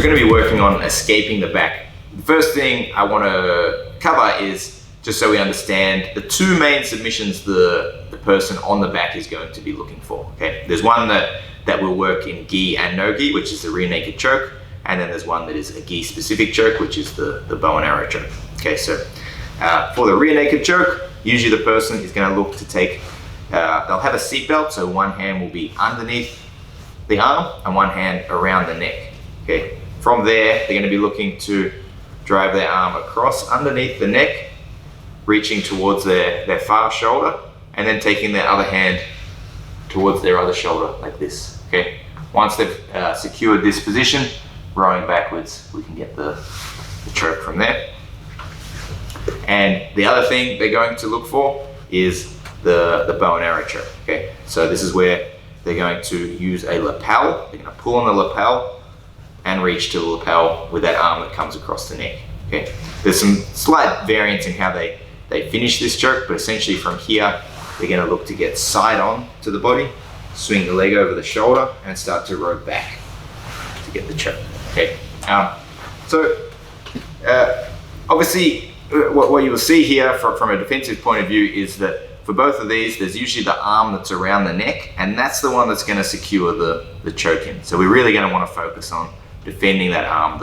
we're going to be working on escaping the back. The first thing I want to cover is just so we understand the two main submissions the person on the back is going to be looking for. Okay, there's one that will work in gi and no gi, which is the rear naked choke, and then there's one that is a gi specific choke, which is the bow and arrow choke. Okay, so for the rear naked choke, usually the person is going to look to take, they'll have a seatbelt, so one hand will be underneath the arm and one hand around the neck. Okay, from there they're going to be looking to drive their arm across underneath the neck, reaching towards their far shoulder, and then taking their other hand towards their other shoulder like this. Okay, once they've secured this position, rowing backwards, we can get the choke from there. And the other thing they're going to look for is the bow and arrow choke. Okay, so this is where they're going to use a lapel. They're going to pull on the lapel and reach to the lapel with that arm that comes across the neck. Okay, there's some slight variance in how they finish this choke, but essentially from here they're going to look to get side on to the body, swing the leg over the shoulder, and start to row back to get the choke. Okay, obviously what you will see here from a defensive point of view is that for both of these, there's usually the arm that's around the neck, and that's the one that's going to secure the choke in. So we're really going to want to focus on defending that arm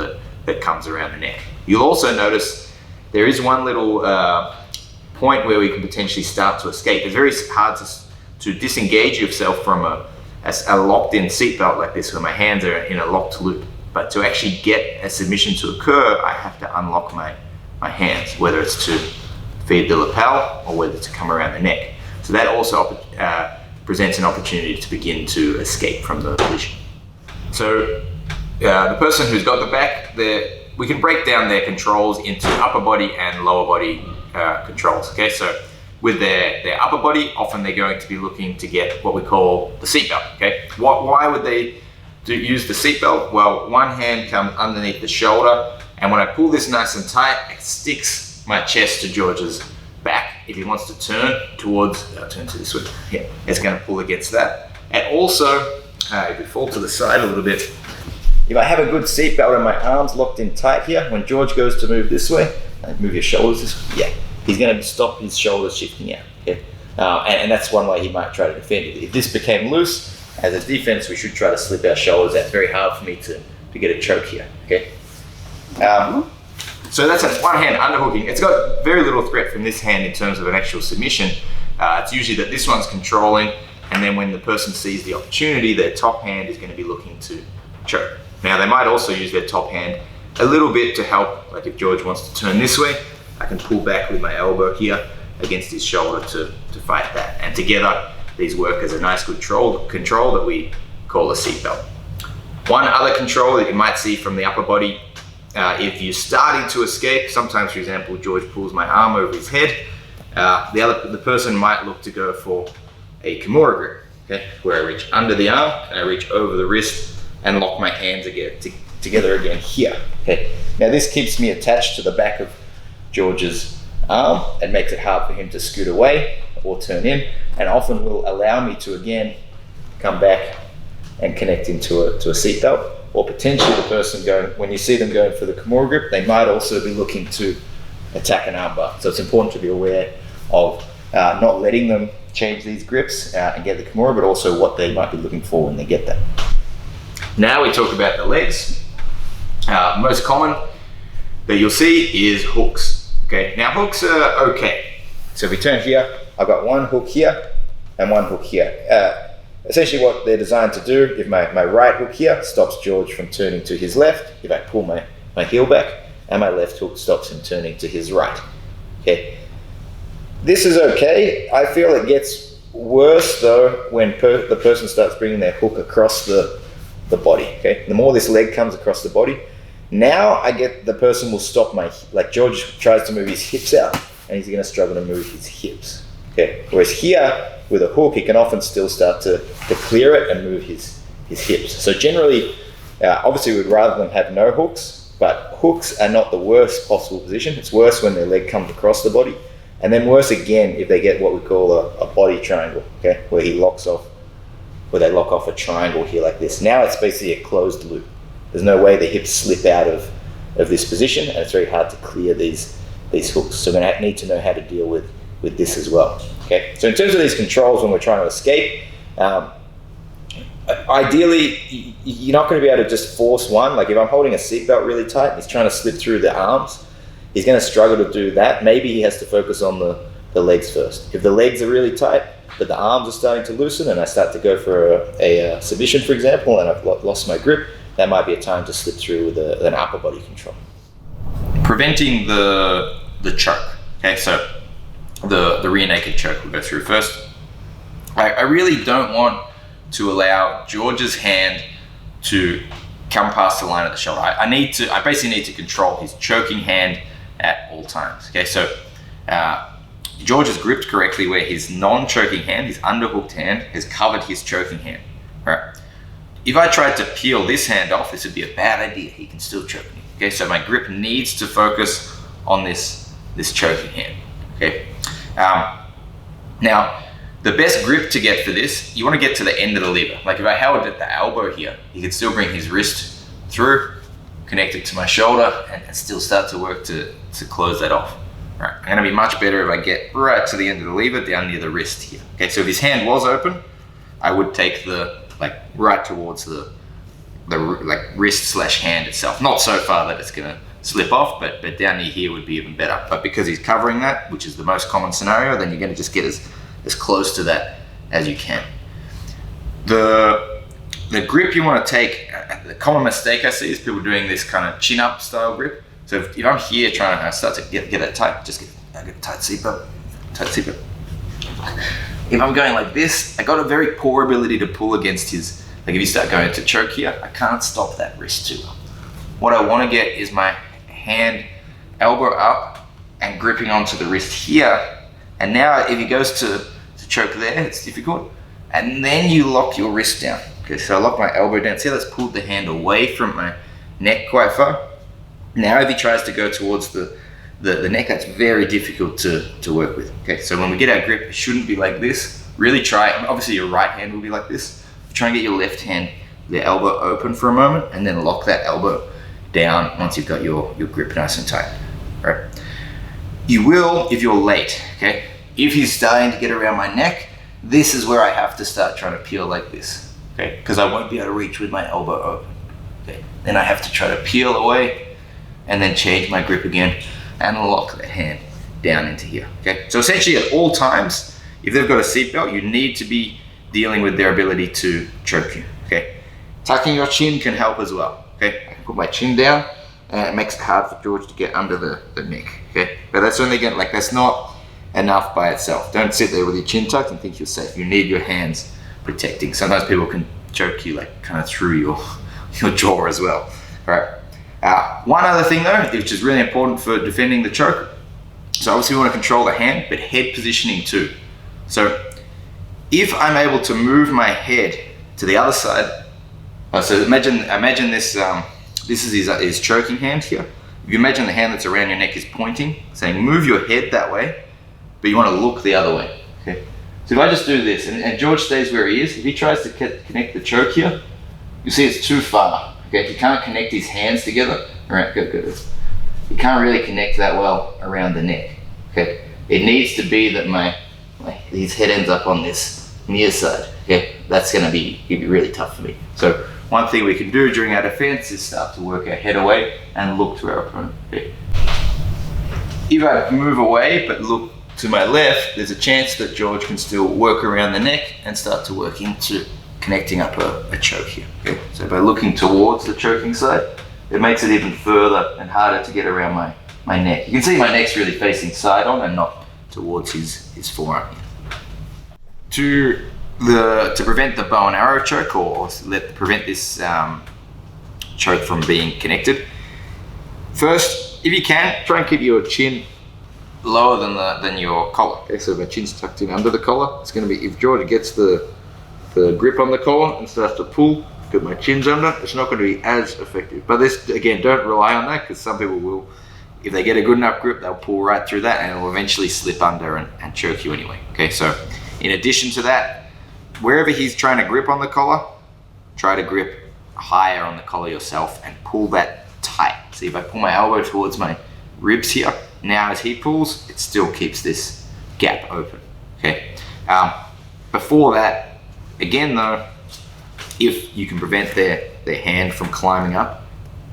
that comes around the neck. You'll also notice there is one little point where we can potentially start to escape. It's very hard to disengage yourself from a locked in seatbelt like this, where my hands are in a locked loop. But to actually get a submission to occur, I have to unlock my hands, whether it's to feed the lapel or whether to come around the neck. So that also presents an opportunity to begin to escape from the collision. So the person who's got the back, we can break down their controls into upper body and lower body controls. Okay, so with their upper body, often they're going to be looking to get what we call the seatbelt. Okay, why would they use the seatbelt? Well, one hand comes underneath the shoulder, and when I pull this nice and tight, it sticks my chest to George's back. If he wants to turn towards, turn to this way, yeah, it's going to pull against that. And also, if we fall to the side a little bit, if I have a good seatbelt and my arms locked in tight here, when George goes to move this way, move your shoulders this way, yeah, he's going to stop his shoulders shifting out. Okay, and that's one way he might try to defend it. If this became loose, as a defense, we should try to slip our shoulders. That's very hard for me to get a choke here. Okay. So that's one hand underhooking. It's got very little threat from this hand in terms of an actual submission. It's usually that this one's controlling, and then when the person sees the opportunity, their top hand is going to be looking to choke. Now they might also use their top hand a little bit to help, like if George wants to turn this way, I can pull back with my elbow here against his shoulder to fight that. And together, these work as a nice control that we call a seatbelt. One other control that you might see from the upper body, if you're starting to escape, sometimes, for example, George pulls my arm over his head, the person might look to go for a Kimura grip, okay, where I reach under the arm and I reach over the wrist and lock my hands together again here. Okay. Now this keeps me attached to the back of George's arm and makes it hard for him to scoot away or turn in, and often will allow me to again come back and connect into a seatbelt. Or potentially the person when you see them going for the Kimura grip, they might also be looking to attack an armbar. So it's important to be aware of not letting them change these grips and get the Kimura, but also what they might be looking for when they get that. Now we talk about the legs. Most common that you'll see is hooks. Okay, now hooks are okay. So if we turn here, I've got one hook here and one hook here. Essentially what they're designed to do, if my right hook here stops George from turning to his left, if I pull my heel back, and my left hook stops him turning to his right. Okay, this is okay. I feel it gets worse though when the person starts bringing their hook across the body. Okay, the more this leg comes across the body, now I get the person will stop like George tries to move his hips out, and he's going to struggle to move his hips. Okay, whereas here with a hook, he can often still start to clear it and move his hips. So generally, obviously we'd rather them have no hooks, but hooks are not the worst possible position. It's worse when their leg comes across the body, and then worse again if they get what we call a body triangle, okay, where they lock off a triangle here like this. Now it's basically a closed loop. There's no way the hips slip out of this position, and it's very hard to clear these hooks. So we're going to need to know how to deal with this as well. Okay. So in terms of these controls when we're trying to escape, ideally you're not going to be able to just force one. Like if I'm holding a seatbelt really tight and he's trying to slip through the arms, he's going to struggle to do that. Maybe he has to focus on the legs first. If the legs are really tight but the arms are starting to loosen and I start to go for a submission, for example, and I've lost my grip, that might be a time to slip through with an upper body control. Preventing the choke. Okay, so the rear naked choke we'll go through first. I really don't want to allow George's hand to come past the line of the shoulder. I basically need to control his choking hand at all times. Okay, so George is gripped correctly where his non-choking hand, his underhooked hand, has covered his choking hand. All right. If I tried to peel this hand off, this would be a bad idea. He can still choke me. Okay, so my grip needs to focus on this choking hand. Okay. Now, the best grip to get for this, you want to get to the end of the lever. Like if I held at the elbow here, he could still bring his wrist through, connect it to my shoulder, and still start to work to close that off. All right, I'm going to be much better if I get right to the end of the lever, down near the wrist here. Okay, so if his hand was open, I would take right towards the wrist / hand itself. Not so far that it's going to slip off, but down near here would be even better. But because he's covering that, which is the most common scenario, then you're going to just get as close to that as you can. The grip you want to take, the common mistake I see is people doing this kind of chin up style grip. So if I'm here trying to start to get it tight, just get a tight seatbelt. If I'm going like this, I got a very poor ability to pull against his, like if you start going to choke here, I can't stop that wrist too well. What I want to get is my hand, elbow up and gripping onto the wrist here. And now if he goes to choke there, it's difficult. And then you lock your wrist down. Okay, so I lock my elbow down. See, let's pull the hand away from my neck quite far. Now if he tries to go towards the neck, that's very difficult to work with. Okay, so when we get our grip, it shouldn't be like this. Really try, obviously your right hand will be like this. Try and get your left hand, the elbow open for a moment, and then lock that elbow down once you've got your grip nice and tight. All right. You will if you're late, okay? If he's starting to get around my neck, this is where I have to start trying to peel like this, okay? Because I won't be able to reach with my elbow open, okay? Then I have to try to peel away and then change my grip again and lock that hand down into here, okay? So essentially at all times, if they've got a seatbelt, you need to be dealing with their ability to choke you, okay? Tucking your chin can help as well, okay? I can put my chin down and it makes it hard for George to get under the neck, okay? But that's only again, like that's not enough by itself. Don't sit there with your chin tucked and think you're safe. You need your hands protecting. Sometimes people can choke you like kind of through your jaw as well, all right? One other thing though, which is really important for defending the choke, so obviously we want to control the hand, but head positioning too. So if I'm able to move my head to the other side, so imagine this, this is his choking hand here. If you imagine the hand that's around your neck is pointing, saying move your head that way, but you want to look the other way, okay? So if I just do this, and George stays where he is, if he tries to connect the choke here, you see it's too far, okay? He can't connect his hands together. All right, good. He can't really connect that well around the neck, okay? It needs to be that his head ends up on this near side, okay? That's gonna be really tough for me. So one thing we can do during our defense is start to work our head away and look to our opponent, okay? If I move away but look to my left, there's a chance that George can still work around the neck and start to work into connecting up a choke here, okay? So by looking towards the choking side, it makes it even further and harder to get around my neck. You can see my neck's really facing side on and not towards his forearm here. To prevent the bow and arrow choke or prevent this choke from being connected, first, if you can, try and keep your chin lower than your collar. Okay, so if my chin's tucked in under the collar, it's going to be, if George gets the grip on the collar and starts to pull, because my chin's under, it's not going to be as effective. But this, again, don't rely on that, because some people will, if they get a good enough grip, they'll pull right through that and it will eventually slip under and choke you anyway. Okay, so in addition to that, wherever he's trying to grip on the collar, try to grip higher on the collar yourself and pull that tight. See, if I pull my elbow towards my ribs here, now as he pulls, it still keeps this gap open, okay? Before that, again though, if you can prevent their hand from climbing up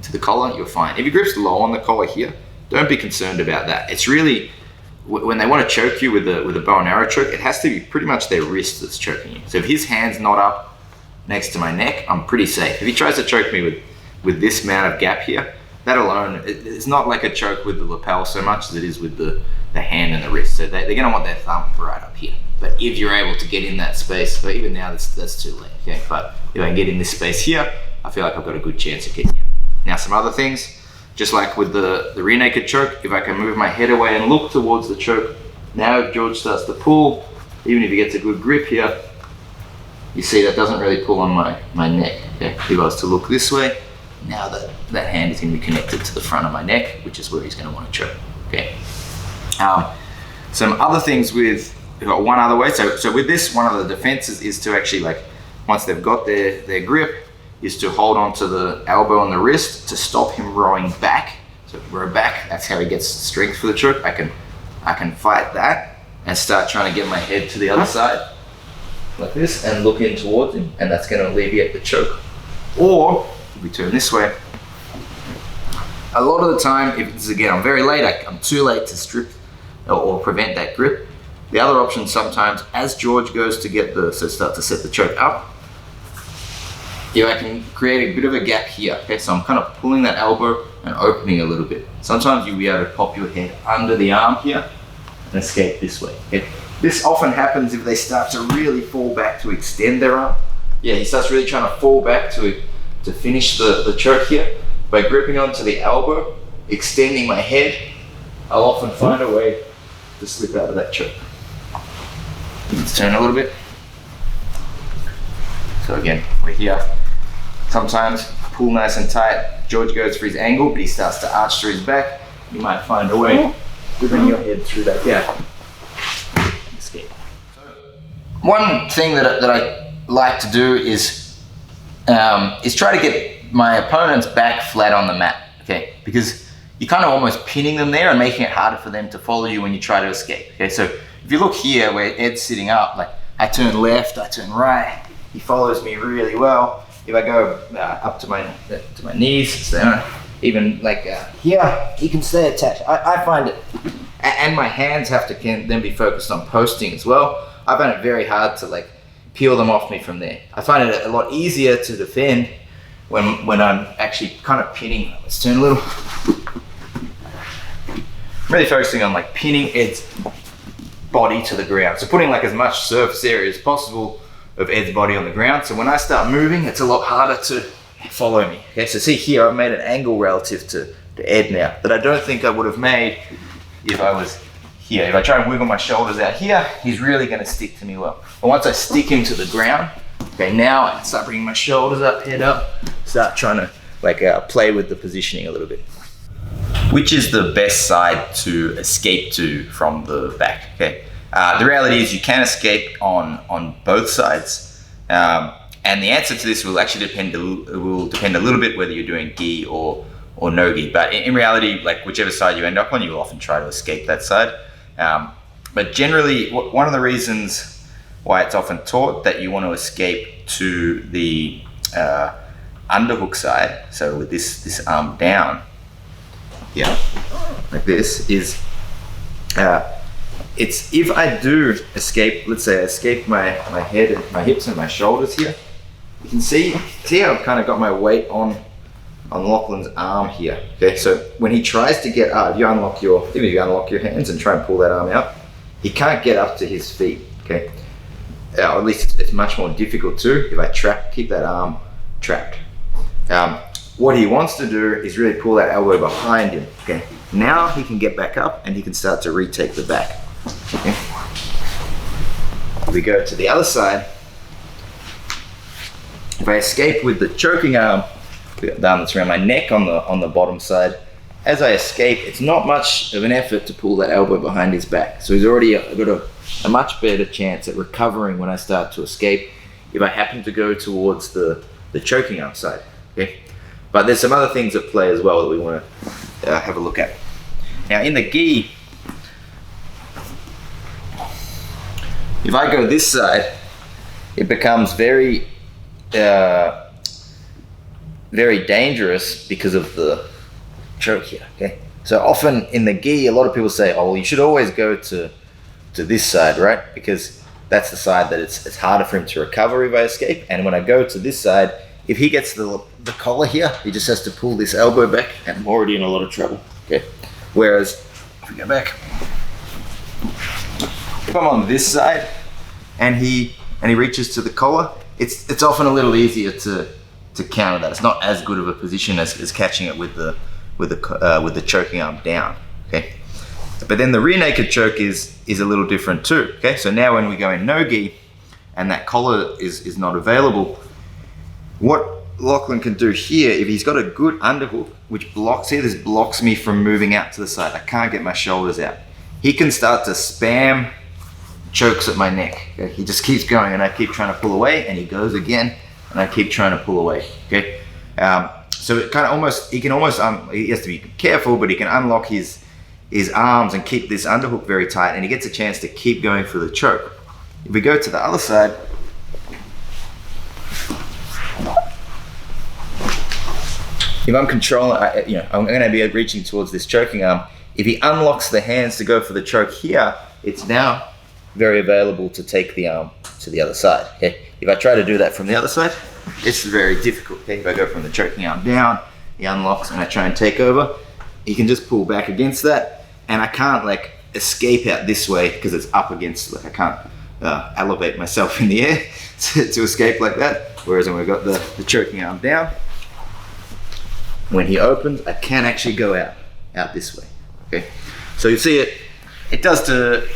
to the collar, you're fine. If your grip's low on the collar here, don't be concerned about that. It's really, when they want to choke you with a bow and arrow choke, it has to be pretty much their wrist that's choking you. So if his hand's not up next to my neck, I'm pretty safe. If he tries to choke me with this amount of gap here, that alone, it's not like a choke with the lapel so much as it is with the hand and the wrist. So they're gonna want their thumb right up here. But if you're able to get in that space, but even now that's too late, okay? But if I can get in this space here, I feel like I've got a good chance of getting out. Now some other things, just like with the rear naked choke, if I can move my head away and look towards the choke, now if George starts to pull, even if he gets a good grip here, you see that doesn't really pull on my neck, okay? If I was to look this way, now that hand is going to be connected to the front of my neck, which is where he's going to want to choke, okay? Some other things with, one other way, so with this, one of the defenses is to actually, like, once they've got their grip, is to hold on to the elbow and the wrist to stop him rowing back. So row back, that's how he gets strength for the choke. I can fight that and start trying to get my head to the other side, like this, and look in towards him, and that's going to alleviate the choke. Or, if we turn this way, a lot of the time, if it's, again, I'm very late, I'm too late to strip or prevent that grip. The other option sometimes, as George goes to start to set the choke up, I can create a bit of a gap here, okay? So I'm kind of pulling that elbow and opening a little bit. Sometimes you'll be able to pop your head under the arm here and escape this way, okay? This often happens if they start to really fall back to extend their arm. Yeah, he starts really trying to fall back to finish the choke here. By gripping onto the elbow, extending my head, I'll often find a way to slip out of that choke. Let's turn a little bit. So again, we're here. Sometimes pull nice and tight. George goes for his angle, but he starts to arch through his back. You might find a way to bring your head through that gap. Escape. One thing that I like to do is try to get my opponent's back flat on the mat, okay? Because you're kind of almost pinning them there and making it harder for them to follow you when you try to escape, okay? So if you look here where Ed's sitting up, like I turn left, I turn right, he follows me really well. If I go up to my knees, so even like here, he can stay attached. I find it, and my hands have to then be focused on posting as well. I find it very hard to like peel them off me from there. I find it a lot easier to defend when I'm actually kind of pinning. Let's turn a little. I'm really focusing on like pinning Ed's body to the ground. So putting like as much surface area as possible of Ed's body on the ground. So when I start moving, it's a lot harder to follow me. Okay, so see here, I've made an angle relative to Ed now that I don't think I would have made if I was here. If I try and wiggle my shoulders out here, he's really gonna stick to me well. But once I stick him to the ground, okay, now I can start bringing my shoulders up, head up, start trying to like play with the positioning a little bit. Which is the best side to escape to from the back, okay? The reality is you can escape on both sides, and the answer to this will actually depend a little bit whether you're doing gi or no gi. But in reality, like whichever side you end up on, you will often try to escape that side. But generally, one of the reasons why it's often taught that you want to escape to the underhook side, so with this arm down, yeah, like this, is it's if I do escape, let's say I escape my head and my hips and my shoulders here, you can see how I've kind of got my weight on Lachlan's arm here. Okay, so when he tries to get up, if you unlock your hands and try and pull that arm out, he can't get up to his feet. Okay, or at least it's much more difficult to if I keep that arm trapped. What he wants to do is really pull that elbow behind him. Okay, now he can get back up and he can start to retake the back. Okay. If we go to the other side, if I escape with the choking arm, the arm that's around my neck on the bottom side, as I escape, it's not much of an effort to pull that elbow behind his back. So he's already got a much better chance at recovering when I start to escape if I happen to go towards the choking arm side. Okay, but there's some other things at play as well that we want to have a look at. Now in the gi, if I go this side, it becomes very dangerous because of the choke here. Okay, so often in the gi, a lot of people say, oh well, you should always go to this side, right? Because that's the side that it's harder for him to recover if I escape. And when I go to this side, if he gets the collar here, he just has to pull this elbow back and I'm already in a lot of trouble. Okay. Whereas if we go back, if I'm on this side and he reaches to the collar, it's often a little easier to counter that. It's not as good of a position as catching it with the choking arm down. Okay. But then the rear naked choke is a little different too. Okay, so now when we go in no gi and that collar is not available, what Lachlan can do here, if he's got a good underhook, which blocks here, this blocks me from moving out to the side. I can't get my shoulders out. He can start to spam chokes at my neck. Okay? He just keeps going and I keep trying to pull away and he goes again and I keep trying to pull away. Okay, so it kind of almost, he has to be careful, but he can unlock his arms and keep this underhook very tight and he gets a chance to keep going for the choke. If we go to the other side, if I'm controlling, I'm going to be reaching towards this choking arm. If he unlocks the hands to go for the choke here, it's now very available to take the arm to the other side. Okay? If I try to do that from the other side, it's very difficult. Okay? If I go from the choking arm down, he unlocks and I try and take over, he can just pull back against that. And I can't like escape out this way because it's up against, like I can't elevate myself in the air to escape like that. Whereas when we've got the choking arm down, when he opens, I can actually go out this way. Okay, so you see it does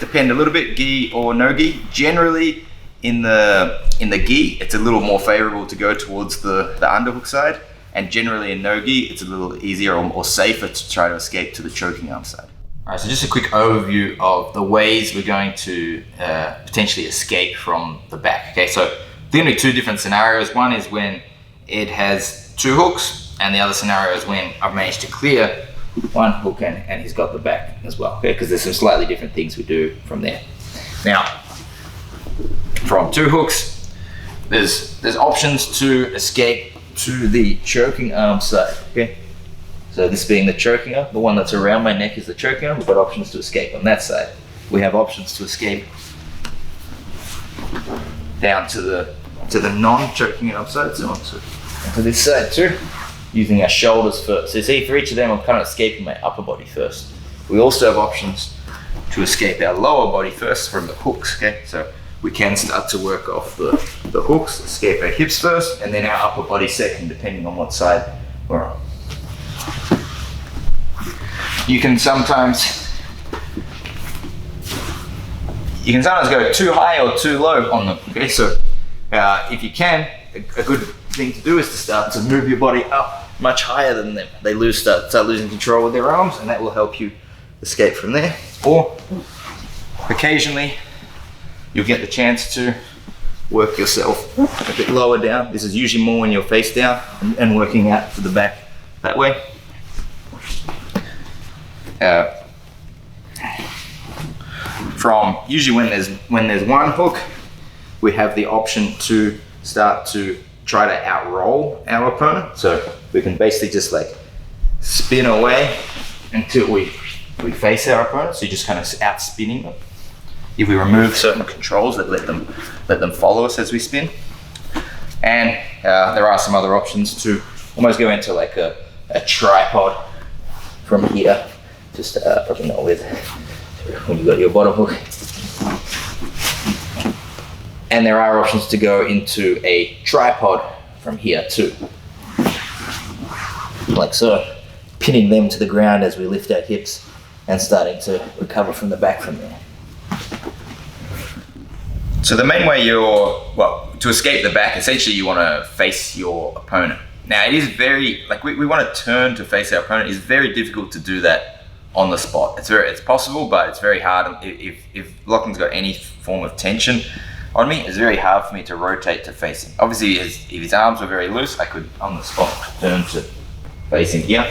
depend a little bit, gi or no gi. Generally in the gi, it's a little more favorable to go towards the underhook side. And generally in no gi, it's a little easier or safer to try to escape to the choking arm side. All right, so just a quick overview of the ways we're going to potentially escape from the back. Okay, so there are going to be two different scenarios. One is when it has two hooks, and the other scenario is when I've managed to clear one hook and he's got the back as well. Okay, because there's some slightly different things we do from there. Now, from two hooks, there's options to escape to the choking arm side. Okay. So this being the choking arm, the one that's around my neck is the choking arm. We've got options to escape on that side. We have options to escape down to the non-choking arm side, so onto this side too, using our shoulders first. So you see, for each of them, I'm kind of escaping my upper body first. We also have options to escape our lower body first from the hooks. Okay, so we can start to work off the hooks, escape our hips first, and then our upper body second, depending on what side we're on. You can sometimes go too high or too low on them. Okay, so if you can, a good thing to do is to start to move your body up much higher than them. They start losing control with their arms, and that will help you escape from there. Or occasionally, you'll get the chance to work yourself a bit lower down. This is usually more when you're face down and working out to the back that way. From usually when there's one hook, we have the option to start to try to outroll our opponent. So we can basically just like spin away until we face our opponent. So you're just kind of out spinning them. If we remove certain controls that let them follow us as we spin. And there are some other options to almost go into like a tripod from here. Just probably not with when you got your bottom hook. And there are options to go into a tripod from here too. Like so, pinning them to the ground as we lift our hips and starting to recover from the back from there. So the main way to escape the back, essentially you want to face your opponent. Now it is very, we want to turn to face our opponent. It's very difficult to do that on the spot. It's possible, but it's very hard. If Lachlan's got any form of tension, on me, it's very hard for me to rotate to face him. Obviously, if his arms were very loose, I could on the spot turn to face him here.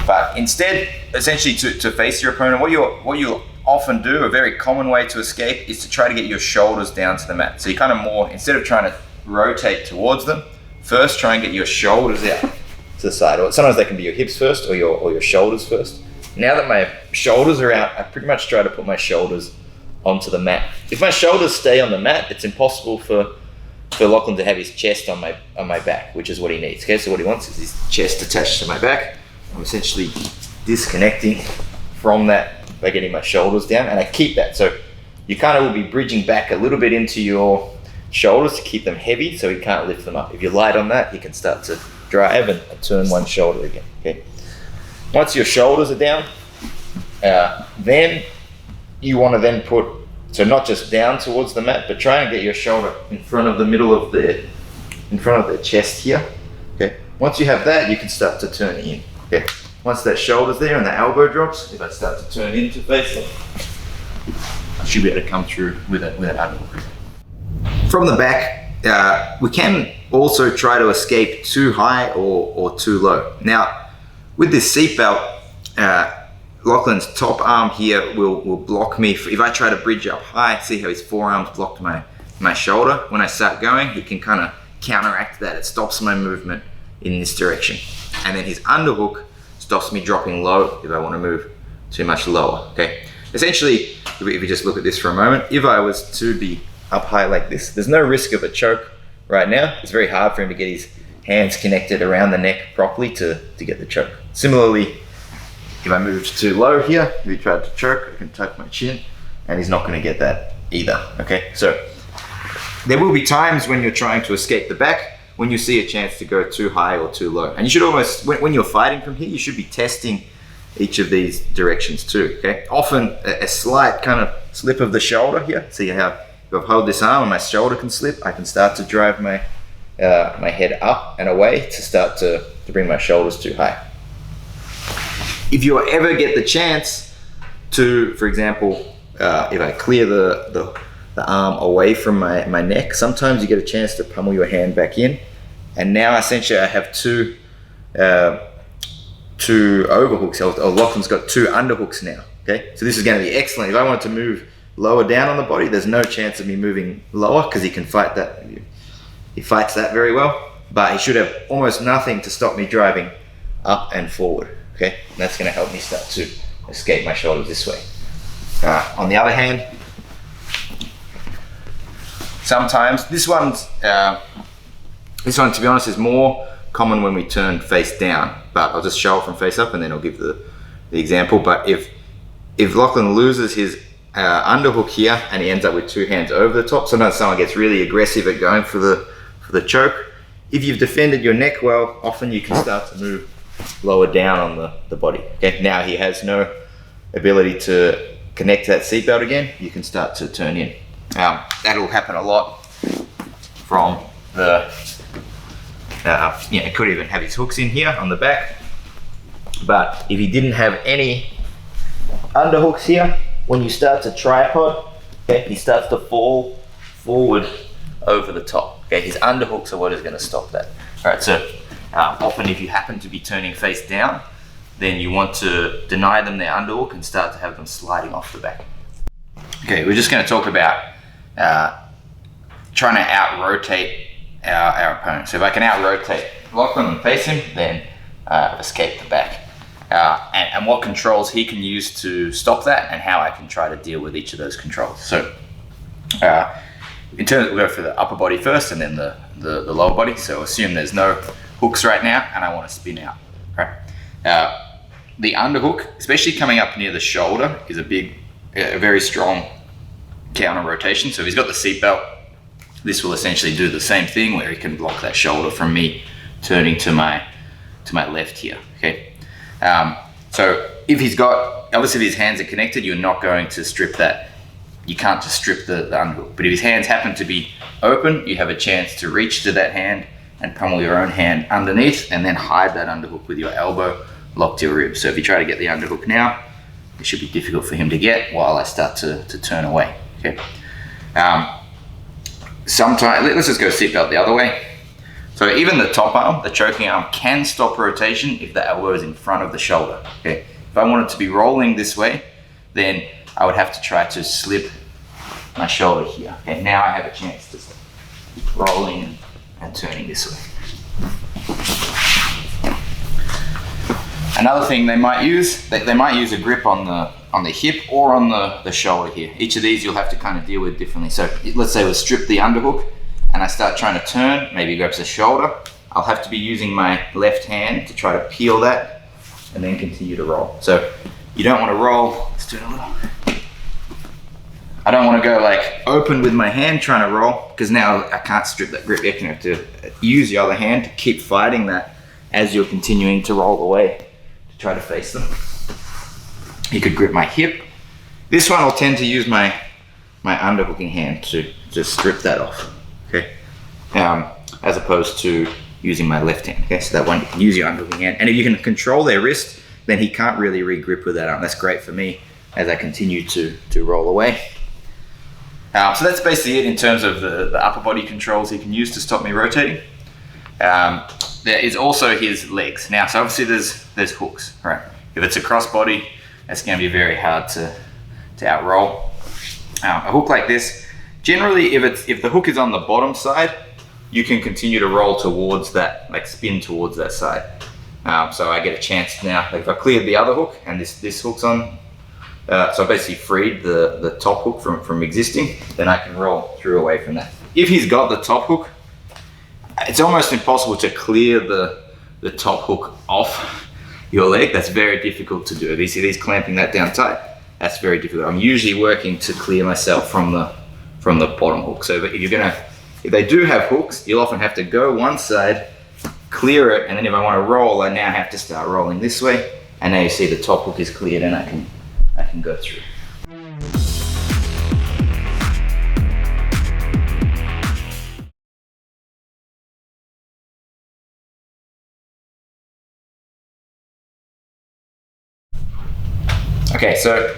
But instead, essentially to face your opponent, what you often do, a very common way to escape, is to try to get your shoulders down to the mat. So you kind of more, instead of trying to rotate towards them, first try and get your shoulders out to the side. Or sometimes they can be your hips first or your shoulders first. Now that my shoulders are out, I pretty much try to put my shoulders onto the mat. If my shoulders stay on the mat, it's impossible for Lachlan to have his chest on my back, which is what he needs. Okay, so what he wants is his chest attached to my back. I'm essentially disconnecting from that by getting my shoulders down, and I keep that. So you kind of will be bridging back a little bit into your shoulders to keep them heavy so you can't lift them up. If you're light on that, you can start to drive and turn one shoulder again. Okay. Once your shoulders are down, then you want to then put, so not just down towards the mat, but try and get your shoulder in front of the middle of in front of the chest here. Okay. Once you have that, you can start to turn in. Okay. Once that shoulder's there and the elbow drops, if I start to turn in to face it, I should be able to come through with an underhook. From the back, we can also try to escape too high or too low. Now, with this seatbelt, Lachlan's top arm here will block me. If I try to bridge up high, see how his forearms blocked my shoulder. When I start going, he can kind of counteract that. It stops my movement in this direction. And then his underhook stops me dropping low if I want to move too much lower. Okay. Essentially, if you just look at this for a moment, if I was to be up high like this, there's no risk of a choke right now. It's very hard for him to get his hands connected around the neck properly to get the choke. Similarly, if I moved too low here, if he tried to choke, I can tuck my chin, and he's not going to get that either. Okay, so there will be times when you're trying to escape the back, when you see a chance to go too high or too low. And you should almost, when you're fighting from here, you should be testing each of these directions too. Okay, often a slight kind of slip of the shoulder here. See how if I hold this arm and my shoulder can slip, I can start to drive my head up and away to start to bring my shoulders too high. If you ever get the chance to, for example, if I clear the arm away from my neck, sometimes you get a chance to pummel your hand back in, and now essentially I have two overhooks, or Lachlan's got two underhooks now. Okay, so this is going to be excellent. If I wanted to move lower down on the body, there's no chance of me moving lower because he can fight that. He fights that very well, but he should have almost nothing to stop me driving up and forward. Okay, and that's going to help me start to escape my shoulders this way. On the other hand, sometimes this one to be honest is more common when we turn face down, but I'll just show it from face up and then I'll give the example. But if Lachlan loses his underhook here and he ends up with two hands over the top, sometimes someone gets really aggressive at going for the choke. If you've defended your neck well, often you can start to move lower down on the body. Okay, now he has no ability to connect to that seatbelt again, you can start to turn in. That'll happen a lot from the, it could even have his hooks in here on the back, but if he didn't have any underhooks here, when you start to tripod, okay, he starts to fall forward over the top. Okay, his underhooks are what is going to stop that. All right, so often if you happen to be turning face down, then you want to deny them their underhook and start to have them sliding off the back. Okay, we're just going to talk about trying to out-rotate our opponent. So if I can out-rotate Lachlan and face him, then escape the back. And what controls he can use to stop that, and how I can try to deal with each of those controls. So in terms, we'll go for the upper body first and then the lower body. So assume there's no hooks right now and I want to spin out. Right? The underhook, especially coming up near the shoulder, is a very strong counter rotation. So if he's got the seatbelt, this will essentially do the same thing where he can block that shoulder from me turning to my left here. Okay. So if he's got, obviously if his hands are connected, you're not going to strip that. You can't just strip the underhook. But if his hands happen to be open, you have a chance to reach to that hand and pummel your own hand underneath and then hide that underhook with your elbow locked to your ribs. So if you try to get the underhook now, it should be difficult for him to get while I start to turn away. Okay. sometimes, let's just go seatbelt the other way. So even the top arm, the choking arm, can stop rotation if the elbow is in front of the shoulder. Okay. If I wanted to be rolling this way, then I would have to try to slip my shoulder here. Okay, now I have a chance to keep rolling and turning this way. Another thing they might use, they might use a grip on the hip or on the shoulder here. Each of these you'll have to kind of deal with differently. So let's say we strip the underhook and I start trying to turn, maybe grabs the shoulder. I'll have to be using my left hand to try to peel that and then continue to roll. So you don't want to roll, let's do it a little. I don't want to go like open with my hand trying to roll, because now I can't strip that grip. You have to use the other hand to keep fighting that as you're continuing to roll away to try to face them. You could grip my hip. This one I'll tend to use my underhooking hand to just strip that off, okay? As opposed to using my left hand, okay? So that one you can use your underhooking hand. And if you can control their wrist, then he can't really re-grip with that arm. That's great for me as I continue to roll away. So that's basically it in terms of the upper body controls he can use to stop me rotating. There is also his legs. Now, so obviously there's hooks, right? If it's a cross body, that's going to be very hard to out-roll. A hook like this, generally if the hook is on the bottom side, you can continue to roll towards that, like spin towards that side. So I get a chance now, like if I cleared the other hook and this hook's on, so I basically freed the top hook from existing, then I can roll through away from that. If he's got the top hook, it's almost impossible to clear the top hook off your leg. That's very difficult to do. If he's clamping that down tight, that's very difficult. I'm usually working to clear myself from the bottom hook. So if they do have hooks, you'll often have to go one side, clear it, and then if I want to roll, I now have to start rolling this way. And now you see the top hook is cleared and I can go through. Okay, so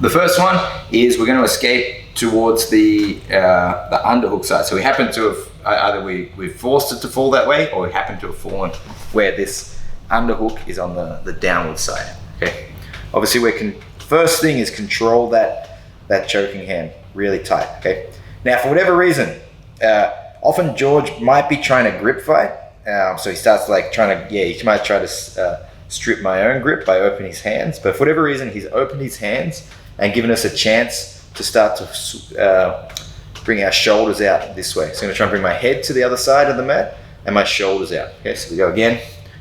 the first one is we're going to escape towards the underhook side. So we happen to have, either we've forced it to fall that way, or we happen to have fallen where this underhook is on the downward side. Okay, obviously first thing is control that choking hand really tight. Okay, now for whatever reason, often George might be trying to grip fight. So he starts like he might try to strip my own grip by opening his hands, but for whatever reason he's opened his hands and given us a chance to start to bring our shoulders out this way. So I'm going to try and bring my head to the other side of the mat and my shoulders out. Okay, so we go again.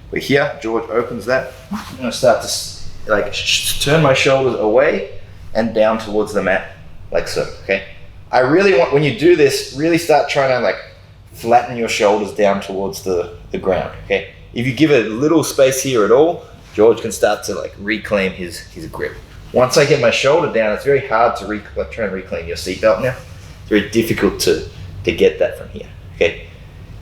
We're here. George opens that. I'm going to start to turn my shoulders away and down towards the mat, like so. Okay. I really want, when you do this, really start trying to like flatten your shoulders down towards the ground. Okay. If you give it a little space here at all, George can start to like reclaim his grip. Once I get my shoulder down, it's very hard to try and reclaim your seatbelt now. It's very difficult to get that from here. Okay.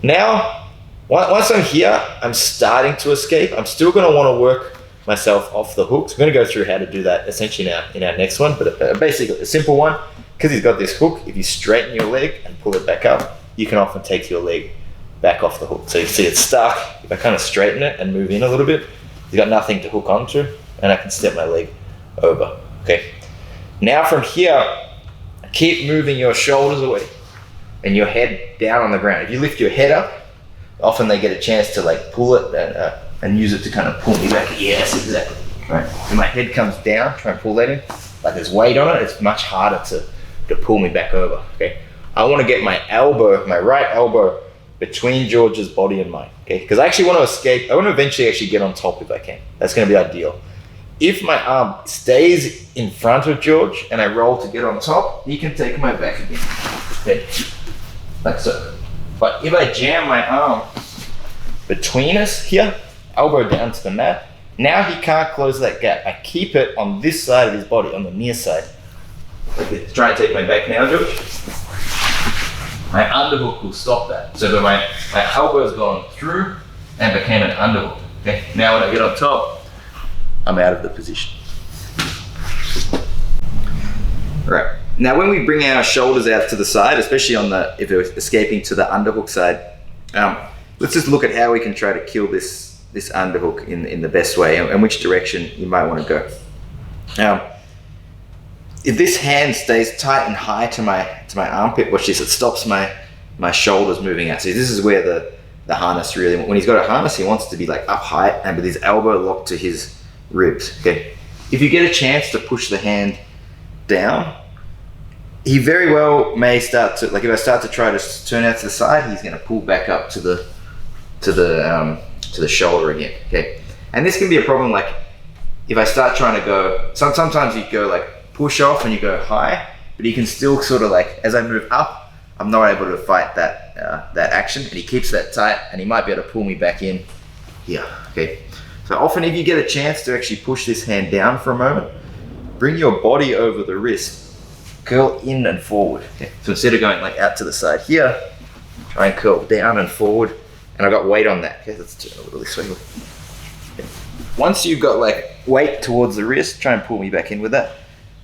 Now, once I'm here, I'm starting to escape. I'm still going to want to work myself off the hooks. I'm going to go through how to do that essentially in our next one, but basically a simple one, because he's got this hook. If you straighten your leg and pull it back up, you can often take your leg back off the hook. So you see it's stuck. If I kind of straighten it and move in a little bit, he's got nothing to hook onto, and I can step my leg over. Okay. Now from here, keep moving your shoulders away and your head down on the ground. If you lift your head up, often they get a chance to like pull it and use it to kind of pull me back. Yes, exactly. Right. When my head comes down, try and pull that in. Like there's weight on it, it's much harder to pull me back over. Okay. I want to get my right elbow between George's body and mine. Okay. Because I actually want to escape. I want to eventually actually get on top if I can. That's going to be ideal. If my arm stays in front of George and I roll to get on top, he can take my back again. Okay. Like so. But if I jam my arm between us here, elbow down to the mat, now he can't close that gap. I keep it on this side of his body, on the near side. Okay, try and take my back now, George. My underhook will stop that. So that my elbow's gone through and became an underhook. Okay. Now when I get on top, I'm out of the position. Right. Now, when we bring our shoulders out to the side, especially if we're escaping to the underhook side, let's just look at how we can try to kill this underhook in the best way, and which direction you might want to go. If this hand stays tight and high to my armpit, watch this, it stops my shoulders moving out. See, this is where the harness really, when he's got a harness, he wants to be like up high and with his elbow locked to his ribs, okay? If you get a chance to push the hand down, he very well may start to, like if I start to try to turn out to the side, he's gonna pull back up to the shoulder again, okay? And this can be a problem, like if I start trying to go, sometimes you go like push off and you go high, but you can still sort of like, as I move up, I'm not able to fight that action, and he keeps that tight, and he might be able to pull me back in here, okay? So often if you get a chance to actually push this hand down for a moment, bring your body over the wrist, curl in and forward, okay? So instead of going like out to the side here, try and curl down and forward, and I've got weight on that, okay? Let's turn a little this way. Okay. Once you've got like weight towards the wrist, try and pull me back in with that.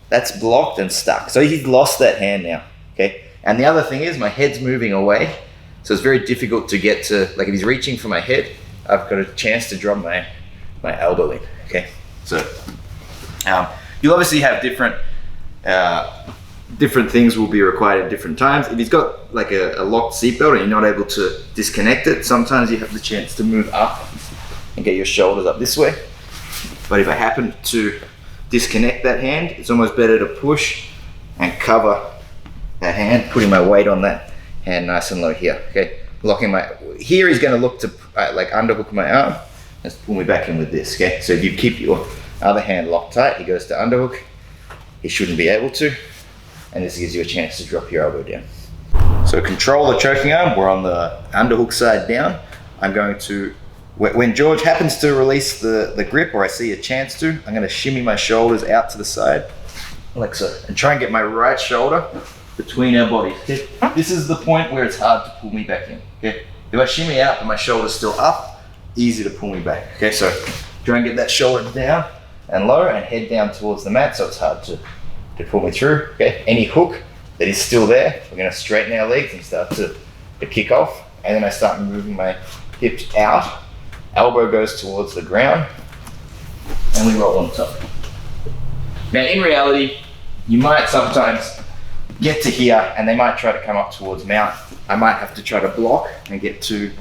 That's blocked and stuck. So he's lost that hand now, okay? And the other thing is my head's moving away, so it's very difficult to get to, like if he's reaching for my head, I've got a chance to drop my elbow in, okay? So you'll obviously have different things will be required at different times. If he's got like a locked seatbelt and you're not able to disconnect it, sometimes you have the chance to move up and get your shoulders up this way. But if I happen to disconnect that hand, it's almost better to push and cover that hand, putting my weight on that hand nice and low here, okay? Here he's gonna look to like underhook my arm, let's pull me back in with this, okay? So if you keep your other hand locked tight, he goes to underhook, he shouldn't be able to, and this gives you a chance to drop your elbow down. So control the choking arm, we're on the underhook side down. I'm going to, when George happens to release the grip, or I see a chance to, I'm gonna shimmy my shoulders out to the side, like so, and try and get my right shoulder between our bodies, okay? This is the point where it's hard to pull me back in, okay? If I shimmy out but my shoulder's still up, easy to pull me back, okay? So try and get that shoulder down and low and head down towards the mat so it's hard to pull me through, okay? Any hook that is still there, we're gonna straighten our legs and start to kick off, and then I start moving my hips out, elbow goes towards the ground, and we roll on top. Now in reality, you might sometimes get to here and they might try to come up towards mount. I might have to try to block and get 2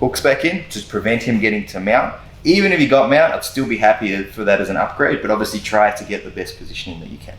hooks back in to prevent him getting to mount. Even if he got mount, I'd still be happy for that as an upgrade, but obviously try to get the best positioning that you can.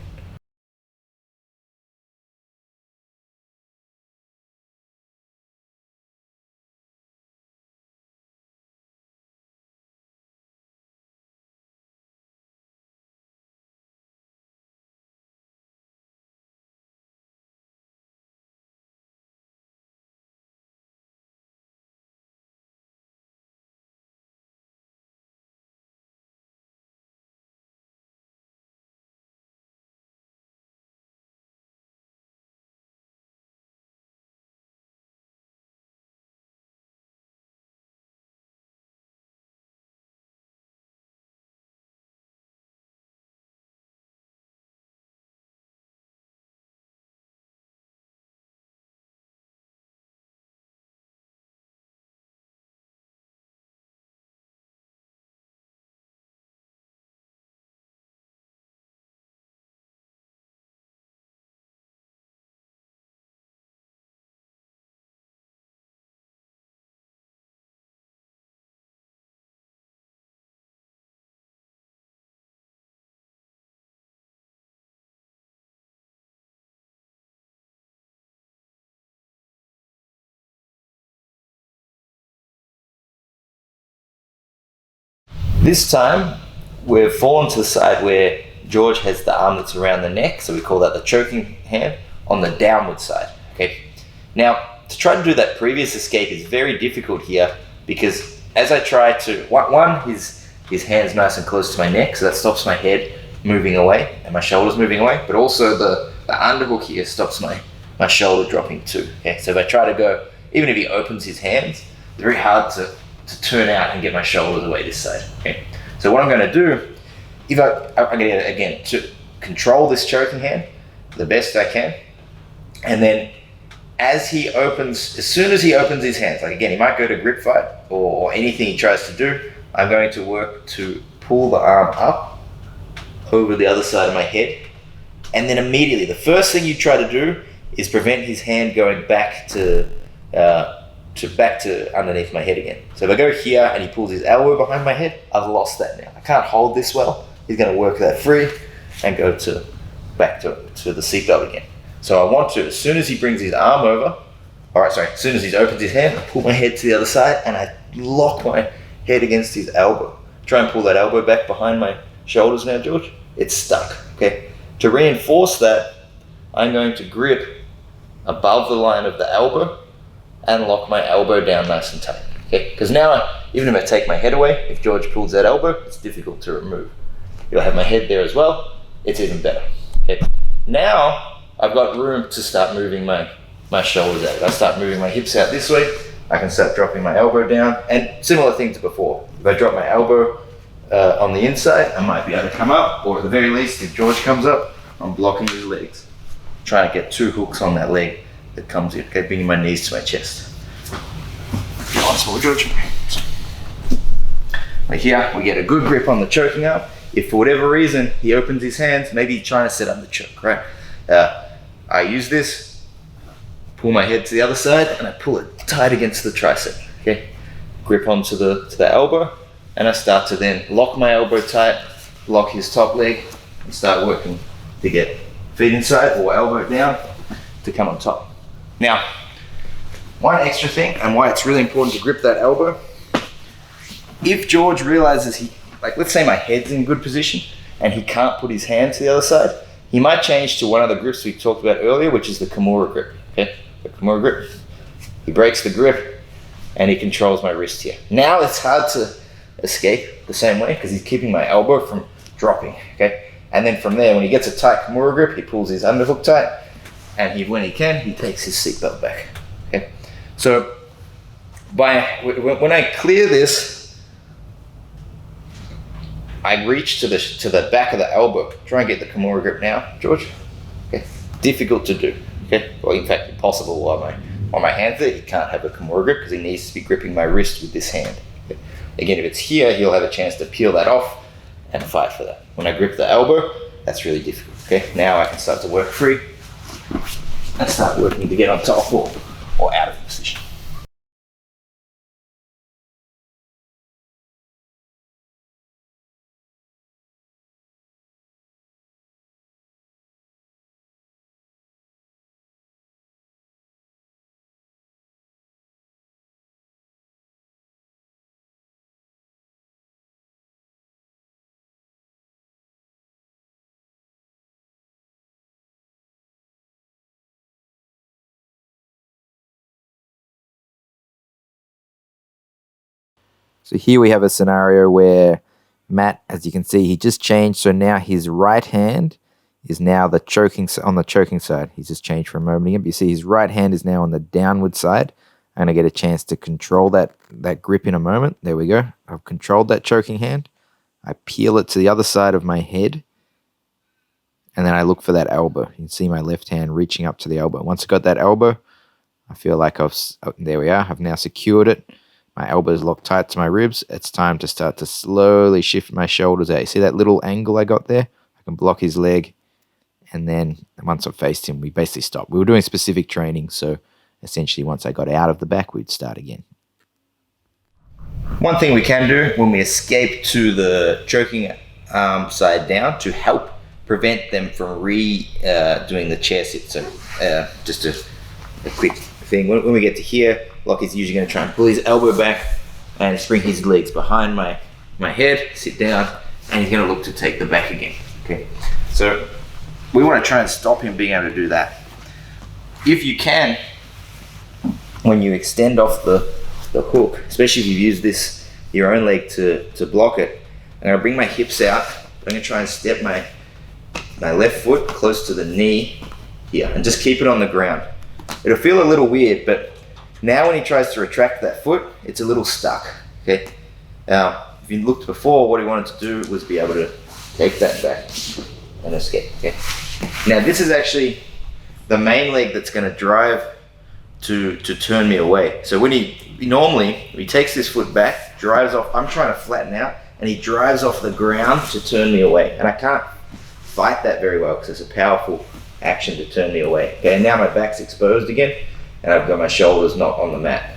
This time, we've fallen to the side where George has the arm that's around the neck, so we call that the choking hand, on the downward side, okay? Now, to try to do that previous escape is very difficult here because as I try to, his hand's nice and close to my neck, so that stops my head moving away and my shoulders moving away, but also the underhook here stops my shoulder dropping too, okay? So if I try to go, even if he opens his hands, it's very hard to turn out and get my shoulders away this side, okay? So what I'm gonna do, I'm gonna, again, to control this choking hand, the best I can. And then as soon as he opens his hands, like again, he might go to grip fight or anything he tries to do, I'm going to work to pull the arm up over the other side of my head. And then immediately, the first thing you try to do is prevent his hand going back to underneath my head again. So if I go here and he pulls his elbow behind my head, I've lost that now. I can't hold this well. He's going to work that free and go back to the seatbelt again. So I want to, as soon as he brings his arm over, as soon as he opens his hand, I pull my head to the other side and I lock my head against his elbow. Try and pull that elbow back behind my shoulders now, George. It's stuck, okay? To reinforce that, I'm going to grip above the line of the elbow and lock my elbow down nice and tight, okay? Because now, even if I take my head away, if George pulls that elbow, it's difficult to remove. If I have my head there as well, it's even better, okay? Now, I've got room to start moving my shoulders out. If I start moving my hips out this way, I can start dropping my elbow down, and similar thing to before. If I drop my elbow on the inside, I might be able to come up, or at the very least, if George comes up, I'm blocking his legs. Trying to get 2 hooks on that leg that comes in, okay, bringing my knees to my chest. Once more, George. Right here, we get a good grip on the choking arm. If for whatever reason he opens his hands, maybe he's trying to set up the choke, right? I use this, pull my head to the other side, and I pull it tight against the tricep, okay? Grip onto the elbow, and I start to then lock my elbow tight, lock his top leg, and start working to get feet inside or elbow down to come on top. Now, one extra thing, and why it's really important to grip that elbow, if George realizes let's say my head's in good position, and he can't put his hand to the other side, he might change to one of the grips we talked about earlier, which is the Kimura grip, okay? The Kimura grip. He breaks the grip, and he controls my wrist here. Now it's hard to escape the same way, because he's keeping my elbow from dropping, okay? And then from there, when he gets a tight Kimura grip, he pulls his underhook tight, and when he can, he takes his seatbelt back, okay? So when I clear this, I reach to the back of the elbow. Try and get the Kimura grip now, George. Okay, difficult to do. Okay, well, in fact, impossible while my hand's there. He can't have a Kimura grip because he needs to be gripping my wrist with this hand. Okay? Again, if it's here, he'll have a chance to peel that off and fight for that. When I grip the elbow, that's really difficult. Okay, now I can start to work free and start working to get on top or out of the position. So here we have a scenario where Matt, as you can see, he just changed. So now his right hand is now on the choking side. He's just changed for a moment again. But you see his right hand is now on the downward side. I'm going to get a chance to control that grip in a moment. There we go. I've controlled that choking hand. I peel it to the other side of my head. And then I look for that elbow. You can see my left hand reaching up to the elbow. Once I got that elbow, I feel like there we are. I've now secured it. My elbow is locked tight to my ribs. It's time to start to slowly shift my shoulders out. You see that little angle I got there? I can block his leg. And then once I've faced him, we basically stop. We were doing specific training, so essentially once I got out of the back, we'd start again. One thing we can do when we escape to the choking arm side down to help prevent them from doing the chair sit. So just a quick thing. When we get to here, Lockie's usually going to try and pull his elbow back and bring his legs behind my head, sit down, and he's going to look to take the back again. Okay, so we want to try and stop him being able to do that. If you can, when you extend off the hook, especially if you've used your own leg to block it, I'm going to bring my hips out. I'm going to try and step my left foot close to the knee here and just keep it on the ground. It'll feel a little weird, but now when he tries to retract that foot, it's a little stuck, okay? Now, if you looked before, what he wanted to do was be able to take that back and escape. Okay. Now this is actually the main leg that's going to drive to turn me away. So when he takes this foot back, drives off. I'm trying to flatten out, and he drives off the ground to turn me away. And I can't fight that very well because it's a powerful action to turn me away. Okay, and now my back's exposed again, and I've got my shoulders not on the mat.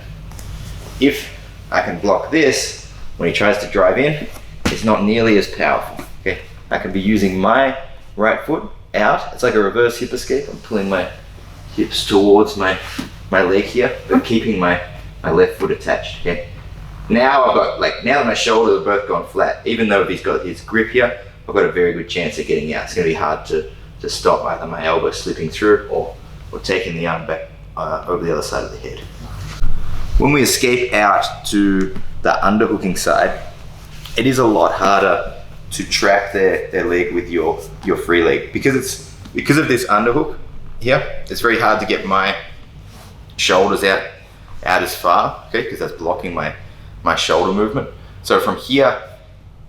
If I can block this, when he tries to drive in, it's not nearly as powerful. Okay, I can be using my right foot out. It's like a reverse hip escape. I'm pulling my hips towards my leg here, but keeping my left foot attached. Okay. Now now that my shoulders are both gone flat, even though he's got his grip here, I've got a very good chance of getting out. It's going to be hard to stop either my elbow slipping through or taking the arm back over the other side of the head. When we escape out to the underhooking side, it is a lot harder to trap their leg with your free leg because of this underhook here. It's very hard to get my shoulders out as far, okay, because that's blocking my shoulder movement. So from here,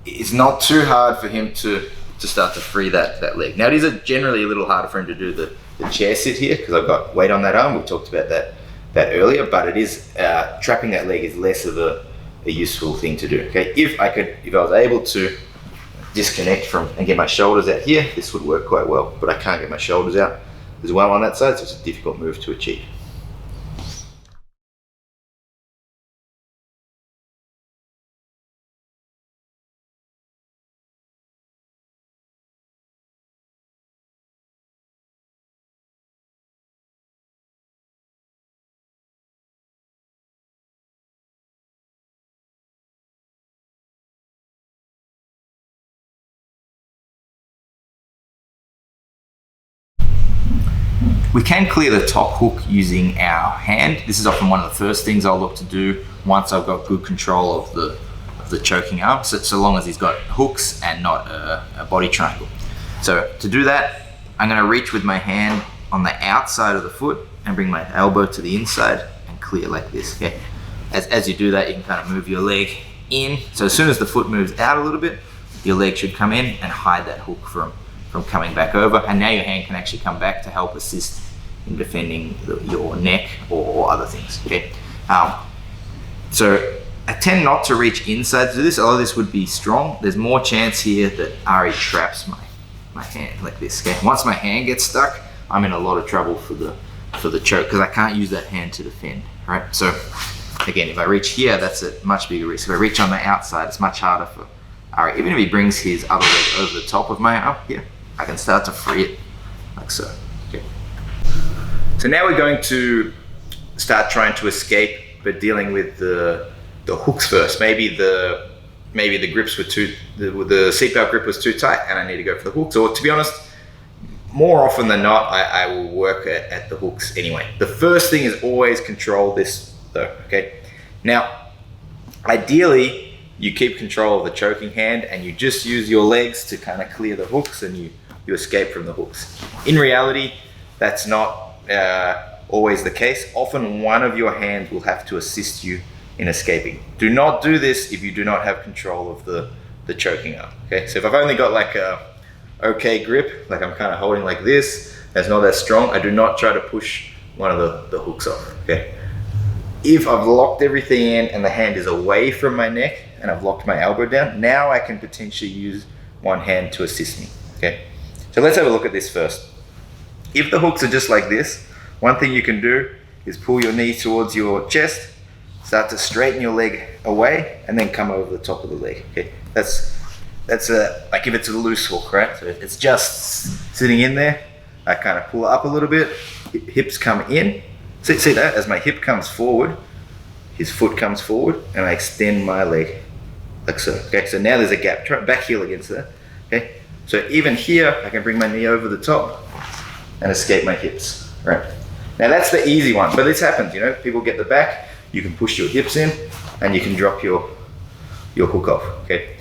it's not too hard for him to start to free that leg. Now it is generally a little harder for him to do the chair sit here because I've got weight on that arm. We talked about that earlier, but it is trapping that leg is less of a useful thing to do. Okay, if I was able to disconnect and get my shoulders out here, this would work quite well, but I can't get my shoulders out as well on that side, so it's a difficult move to achieve. We can clear the top hook using our hand. This is often one of the first things I'll look to do once I've got good control of the choking arm, so long as he's got hooks and not a body triangle. So to do that, I'm going to reach with my hand on the outside of the foot and bring my elbow to the inside and clear like this. Okay. As you do that, you can kind of move your leg in. So as soon as the foot moves out a little bit, your leg should come in and hide that hook from coming back over, and now your hand can actually come back to help assist in defending your neck or other things. Okay, so I tend not to reach inside to do this, although this would be strong. There's more chance here that Ari traps my hand like this. Okay, once my hand gets stuck, I'm in a lot of trouble for the choke because I can't use that hand to defend. Right, so again, if I reach here, that's a much bigger risk. If I reach on the outside, it's much harder for Ari. Even if he brings his other leg over the top of my arm here, I can start to free it like so. Okay. So now we're going to start trying to escape, but dealing with the hooks first. Maybe the grips were the seatbelt grip was too tight, and I need to go for the hooks. Or to be honest, more often than not, I will work at the hooks anyway. The first thing is always control this though. Okay. Now, ideally, you keep control of the choking hand and you just use your legs to kind of clear the hooks, and you escape from the hooks. In reality, that's not always the case. Often one of your hands will have to assist you in escaping. Do not do this if you do not have control of the choking arm. Okay, so if I've only got like a okay grip, like I'm kind of holding like this, that's not that strong, I do not try to push one of the hooks off. Okay, if I've locked everything in and the hand is away from my neck and I've locked my elbow down, now I can potentially use one hand to assist me. Okay, so let's have a look at this first. If the hooks are just like this, one thing you can do is pull your knee towards your chest, start to straighten your leg away, and then come over the top of the leg. Okay, that's like if it's a loose hook, right? So it's just sitting in there. I kind of pull up a little bit, hips come in. See that? As my hip comes forward, his foot comes forward, and I extend my leg like so. Okay, so now there's a gap. Try back heel against that. Okay, so even here, I can bring my knee over the top and escape my hips, right? Now that's the easy one, but this happens, you know, people get the back, you can push your hips in and you can drop your hook off, okay?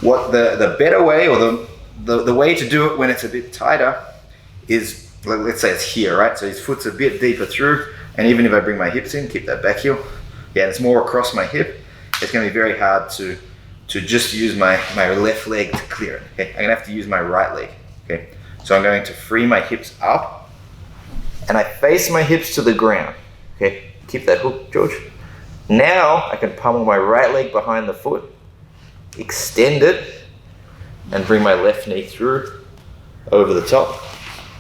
What the better way, or the way to do it when it's a bit tighter is, let's say it's here, right? So his foot's a bit deeper through, and even if I bring my hips in, keep that back heel, yeah, it's more across my hip, it's gonna be very hard to just use my left leg to clear it, okay? I'm gonna have to use my right leg. Okay, so I'm going to free my hips up and I face my hips to the ground. Okay, keep that hook, George. Now I can pummel my right leg behind the foot, extend it, and bring my left knee through over the top,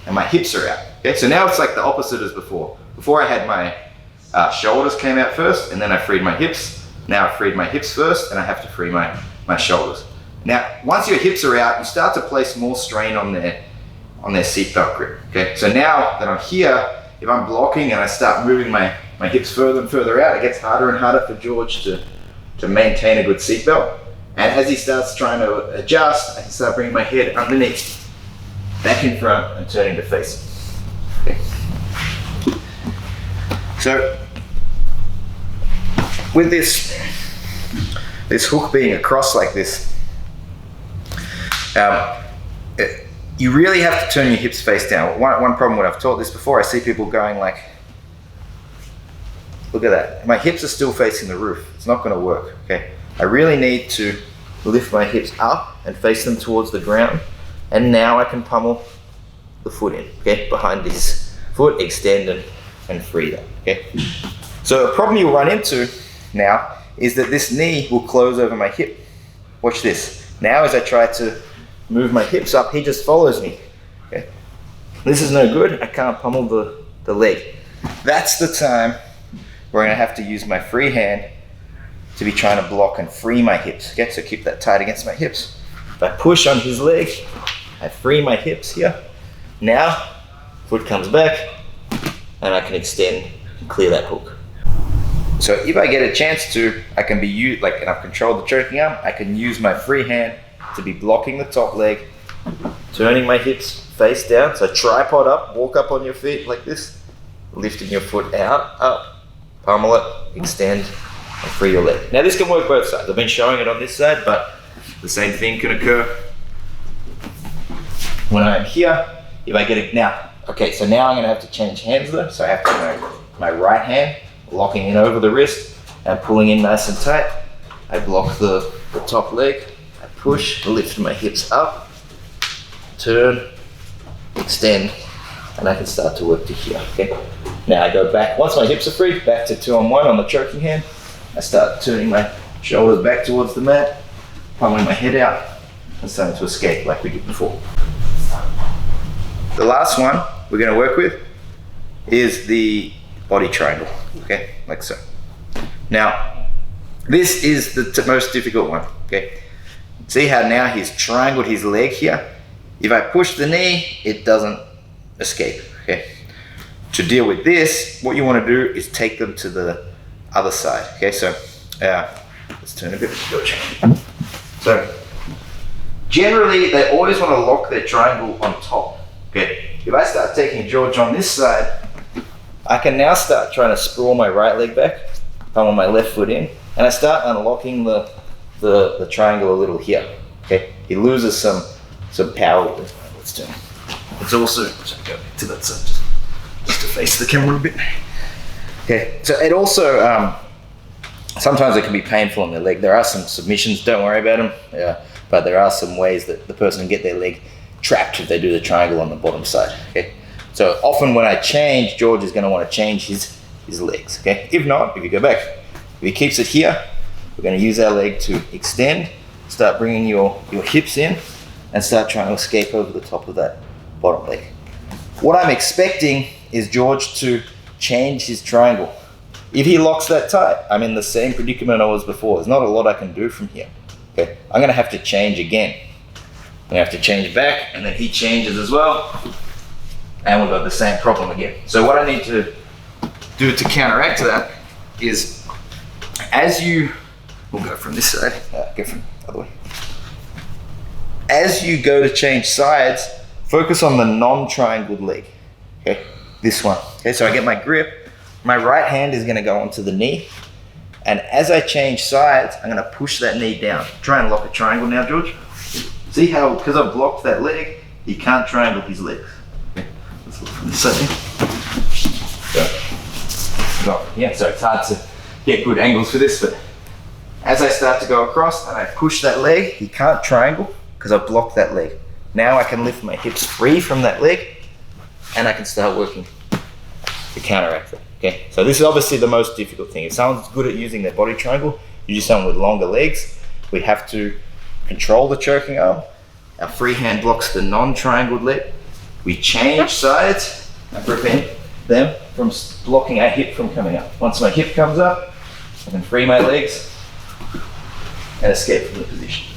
and my hips are out. Okay, so now it's like the opposite as before. Before I had my shoulders came out first, and then I freed my hips. Now I freed my hips first, and I have to free my shoulders. Now, once your hips are out, you start to place more strain on their seatbelt grip. Okay, so now that I'm here, if I'm blocking and I start moving my hips further and further out, it gets harder and harder for George to maintain a good seatbelt. And as he starts trying to adjust, I can start bringing my head underneath, back in front, and turning to face him. Okay. So, with this hook being across like this, you really have to turn your hips face down. One problem when I've taught this before, I see people going like, look at that. My hips are still facing the roof. It's not going to work. Okay. I really need to lift my hips up and face them towards the ground. And now I can pummel the foot in, okay, behind this foot, extend and free that, okay. So a problem you'll run into now is that this knee will close over my hip. Watch this. Now as I try to move my hips up, he just follows me, okay. This is no good. I can't pummel the leg. That's the time where I'm gonna have to use my free hand to be trying to block and free my hips, okay? So keep that tight against my hips. If I push on his leg, I free my hips here. Now, foot comes back, and I can extend and clear that hook. So if I get a chance to, I can be and I've controlled the choking arm, I can use my free hand to be blocking the top leg, turning my hips face down. So tripod up, walk up on your feet like this, lifting your foot out, up, pummel it, extend, and free your leg. Now this can work both sides. I've been showing it on this side, but the same thing can occur when I'm here. If I get it now, okay, so now I'm gonna have to change hands though. So I have to go my right hand, locking in over the wrist and pulling in nice and tight. I block the top leg, I push, lift my hips up, turn, extend, and I can start to work to here, okay? Now I go back, once my hips are free, back to 2-on-1 on the choking hand. I start turning my shoulders back towards the mat, pummeling my head out, and starting to escape like we did before. The last one we're going to work with is the body triangle, okay, like so. Now, this is the most difficult one, okay. See how now he's triangled his leg here? If I push the knee, it doesn't escape, okay. To deal with this, what you want to do is take them to the other side, okay. So let's turn a bit, George. So generally they always want to lock their triangle on top, okay. If I start taking George on this side, I can now start trying to sprawl my right leg back, pummel my left foot in, and I start unlocking the triangle a little here, okay. He loses some power with it. Let's turn. It's also, go back to that side, just to face the camera a bit. Okay, so it also, sometimes it can be painful on their leg. There are some submissions, don't worry about them, but there are some ways that the person can get their leg trapped if they do the triangle on the bottom side, okay? So often when I change, George is gonna wanna change his legs, okay? If not, if you go back, if he keeps it here, we're gonna use our leg to extend, start bringing your hips in, and start trying to escape over the top of that bottom leg. What I'm expecting is George to change his triangle. If he locks that tight, I'm in the same predicament I was before. There's not a lot I can do from here. Okay, I'm gonna have to change again. I'm gonna have to change back, and then he changes as well, and we've got the same problem again. So what I need to do to counteract that is, we'll go from this side, go from the other way. As you go to change sides, focus on the non-triangled leg, okay? This one, okay? So I get my grip, my right hand is gonna go onto the knee, and as I change sides, I'm gonna push that knee down. Try and lock a triangle now, George. See how, because I've blocked that leg, he can't triangle his legs. Okay, let's look from this side. So it's hard to get good angles for this, but as I start to go across and I push that leg, he can't triangle because I've blocked that leg. Now I can lift my hips free from that leg, and I can start working to counteract that. Okay, so this is obviously the most difficult thing. If someone's good at using their body triangle, usually someone with longer legs, we have to control the choking arm. Our free hand blocks the non-triangled leg. We change sides and prevent them from blocking our hip from coming up. Once my hip comes up, I can free my legs and escape from the position.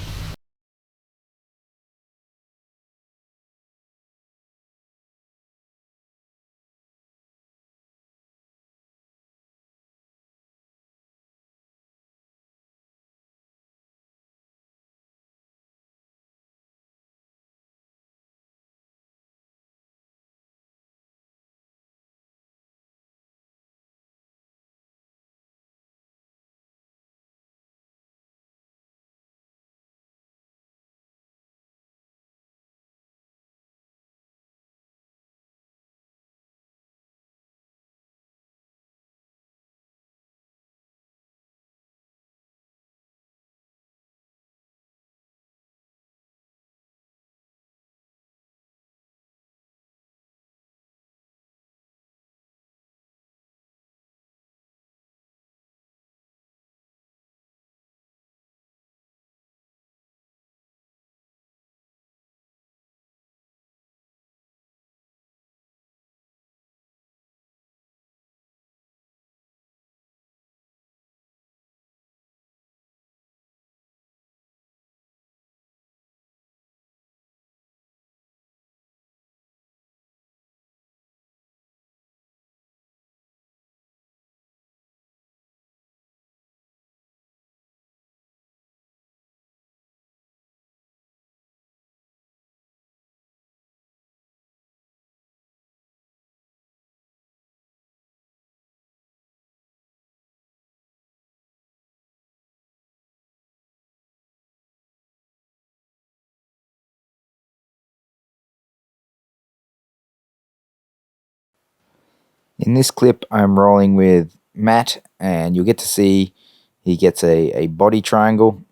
In this clip, I'm rolling with Matt, and you'll get to see he gets a body triangle,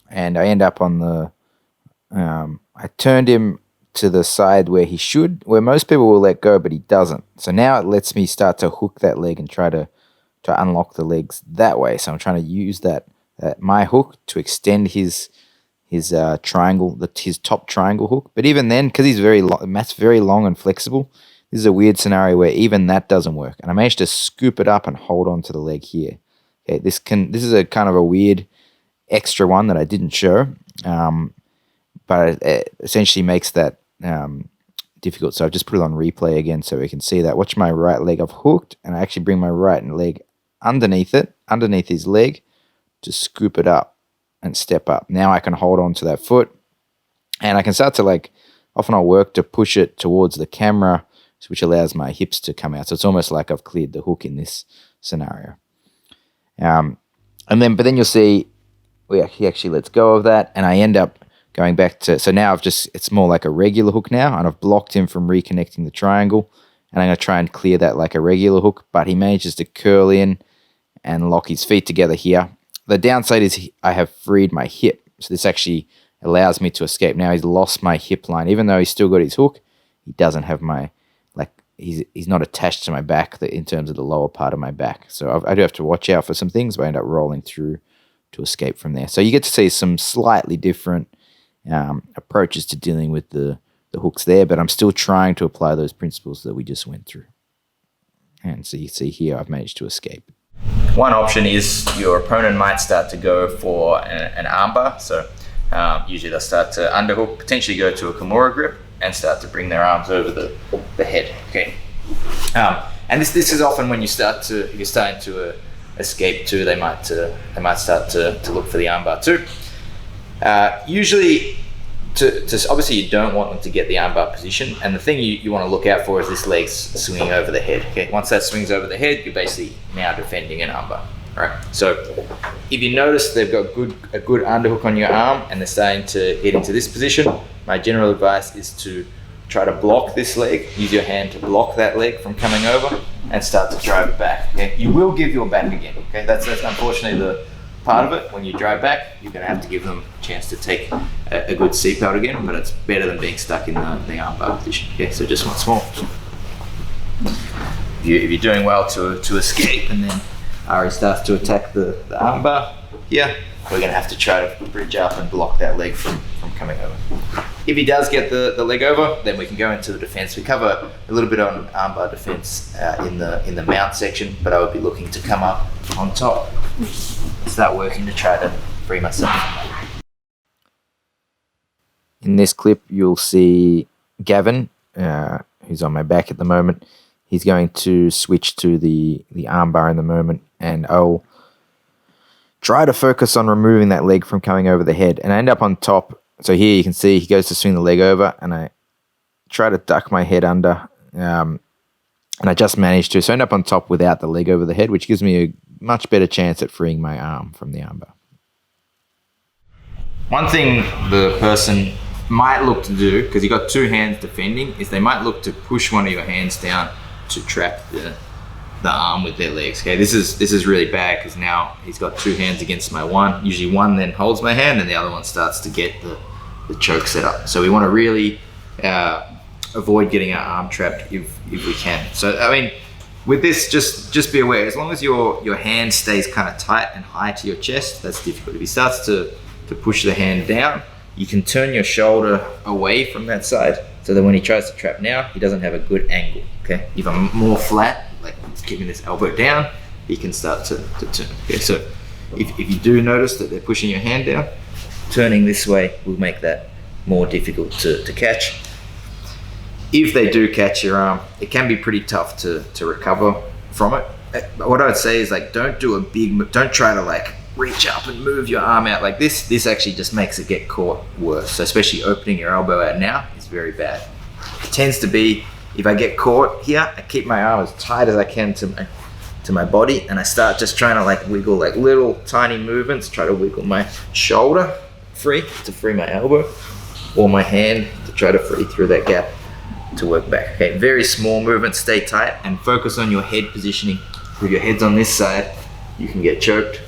and I end up on the... I turned him to the side where he should, where most people will let go, but he doesn't. So now it lets me start to hook that leg and try to unlock the legs that way. So I'm trying to use that my hook to extend his triangle, his top triangle hook. But even then, because Matt's very long and flexible, this is a weird scenario where even that doesn't work. And I managed to scoop it up and hold on to the leg here. Okay, this is a kind of a weird extra one that I didn't show, but it essentially makes that difficult. So I've just put it on replay again so we can see that. Watch my right leg. I've hooked, and I actually bring my right leg underneath his leg, to scoop it up and step up. Now I can hold on to that foot, and I can start to often I'll work to push it towards the camera, which allows my hips to come out. So it's almost like I've cleared the hook in this scenario. But then you'll see he actually lets go of that, and I end up going back to, so now it's more like a regular hook now, and I've blocked him from reconnecting the triangle, and I'm going to try and clear that like a regular hook, but he manages to curl in and lock his feet together here. The downside is I have freed my hip, so this actually allows me to escape. Now he's lost my hip line. Even though he's still got his hook, he doesn't have my, he's not attached to my back in terms of the lower part of my back. So I do have to watch out for some things, but I end up rolling through to escape from there. So you get to see some slightly different approaches to dealing with the hooks there, but I'm still trying to apply those principles that we just went through. And so you see here, I've managed to escape. One option is your opponent might start to go for an armbar. So usually they'll start to underhook, potentially go to a Kimura grip, and start to bring their arms over the head. Okay, and this is often when if you're starting to escape too, they might start to look for the armbar too. Usually, obviously you don't want them to get the armbar position, and the thing you want to look out for is this leg swinging over the head. Okay, once that swings over the head, you're basically now defending an armbar. All right. So if you notice they've got a good underhook on your arm and they're starting to get into this position, my general advice is to try to block this leg. Use your hand to block that leg from coming over and start to drive it back. Okay, you will give your back again. Okay, that's unfortunately part of it. When you drive back, you're going to have to give them a chance to take a good seatbelt again, but it's better than being stuck in the armbar position. Okay, so just once more. If you're doing well to escape and then Ari starts to attack the armbar here, we're going to have to try to bridge up and block that leg from coming over. If he does get the leg over, then we can go into the defense. We cover a little bit on armbar defense in the mount section, but I would be looking to come up on top, start working to try to free myself. In this clip, you'll see Gavin, who's on my back at the moment. He's going to switch to the armbar in the moment, and I'll try to focus on removing that leg from coming over the head, and I end up on top. So here you can see he goes to swing the leg over, and I try to duck my head under, and I just managed to. So I end up on top without the leg over the head, which gives me a much better chance at freeing my arm from the armbar. One thing the person might look to do, because you've got two hands defending, is they might look to push one of your hands down to trap the arm with their legs. Okay, this is really bad because now he's got two hands against my one. Usually one then holds my hand and the other one starts to get the choke set up. So we want to really avoid getting our arm trapped if we can. So I mean, with this, just be aware, as long as your hand stays kind of tight and high to your chest, that's difficult. If he starts to push the hand down, you can turn your shoulder away from that side so that when he tries to trap now, he doesn't have a good angle. Okay, if I'm more flat, like keeping this elbow down, he can start to turn. Okay, so if you do notice that they're pushing your hand down, turning this way will make that more difficult to catch. If they do catch your arm, it can be pretty tough to recover from it. What I would say is, like, don't try to like reach up and move your arm out like this. This actually just makes it get caught worse. So especially opening your elbow out now is very bad. It tends to be, if I get caught here, I keep my arm as tight as I can to my body, and I start just trying to like wiggle, like little tiny movements, try to wiggle my shoulder free to free my elbow, or my hand to try to free through that gap to work back. Okay, very small movements, stay tight and focus on your head positioning. If your head's on this side, you can get choked.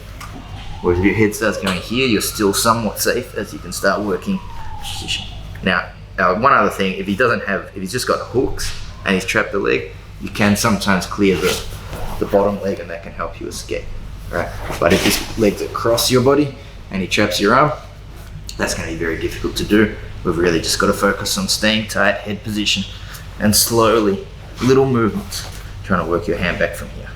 Whereas if your head starts going here, you're still somewhat safe as you can start working position. Now, one other thing, if he's just got hooks and he's trapped the leg, you can sometimes clear the bottom leg and that can help you escape, right? But if his leg's across your body and he traps your arm, that's going to be very difficult to do. We've really just got to focus on staying tight, head position, and slowly, little movements, trying to work your hand back from here.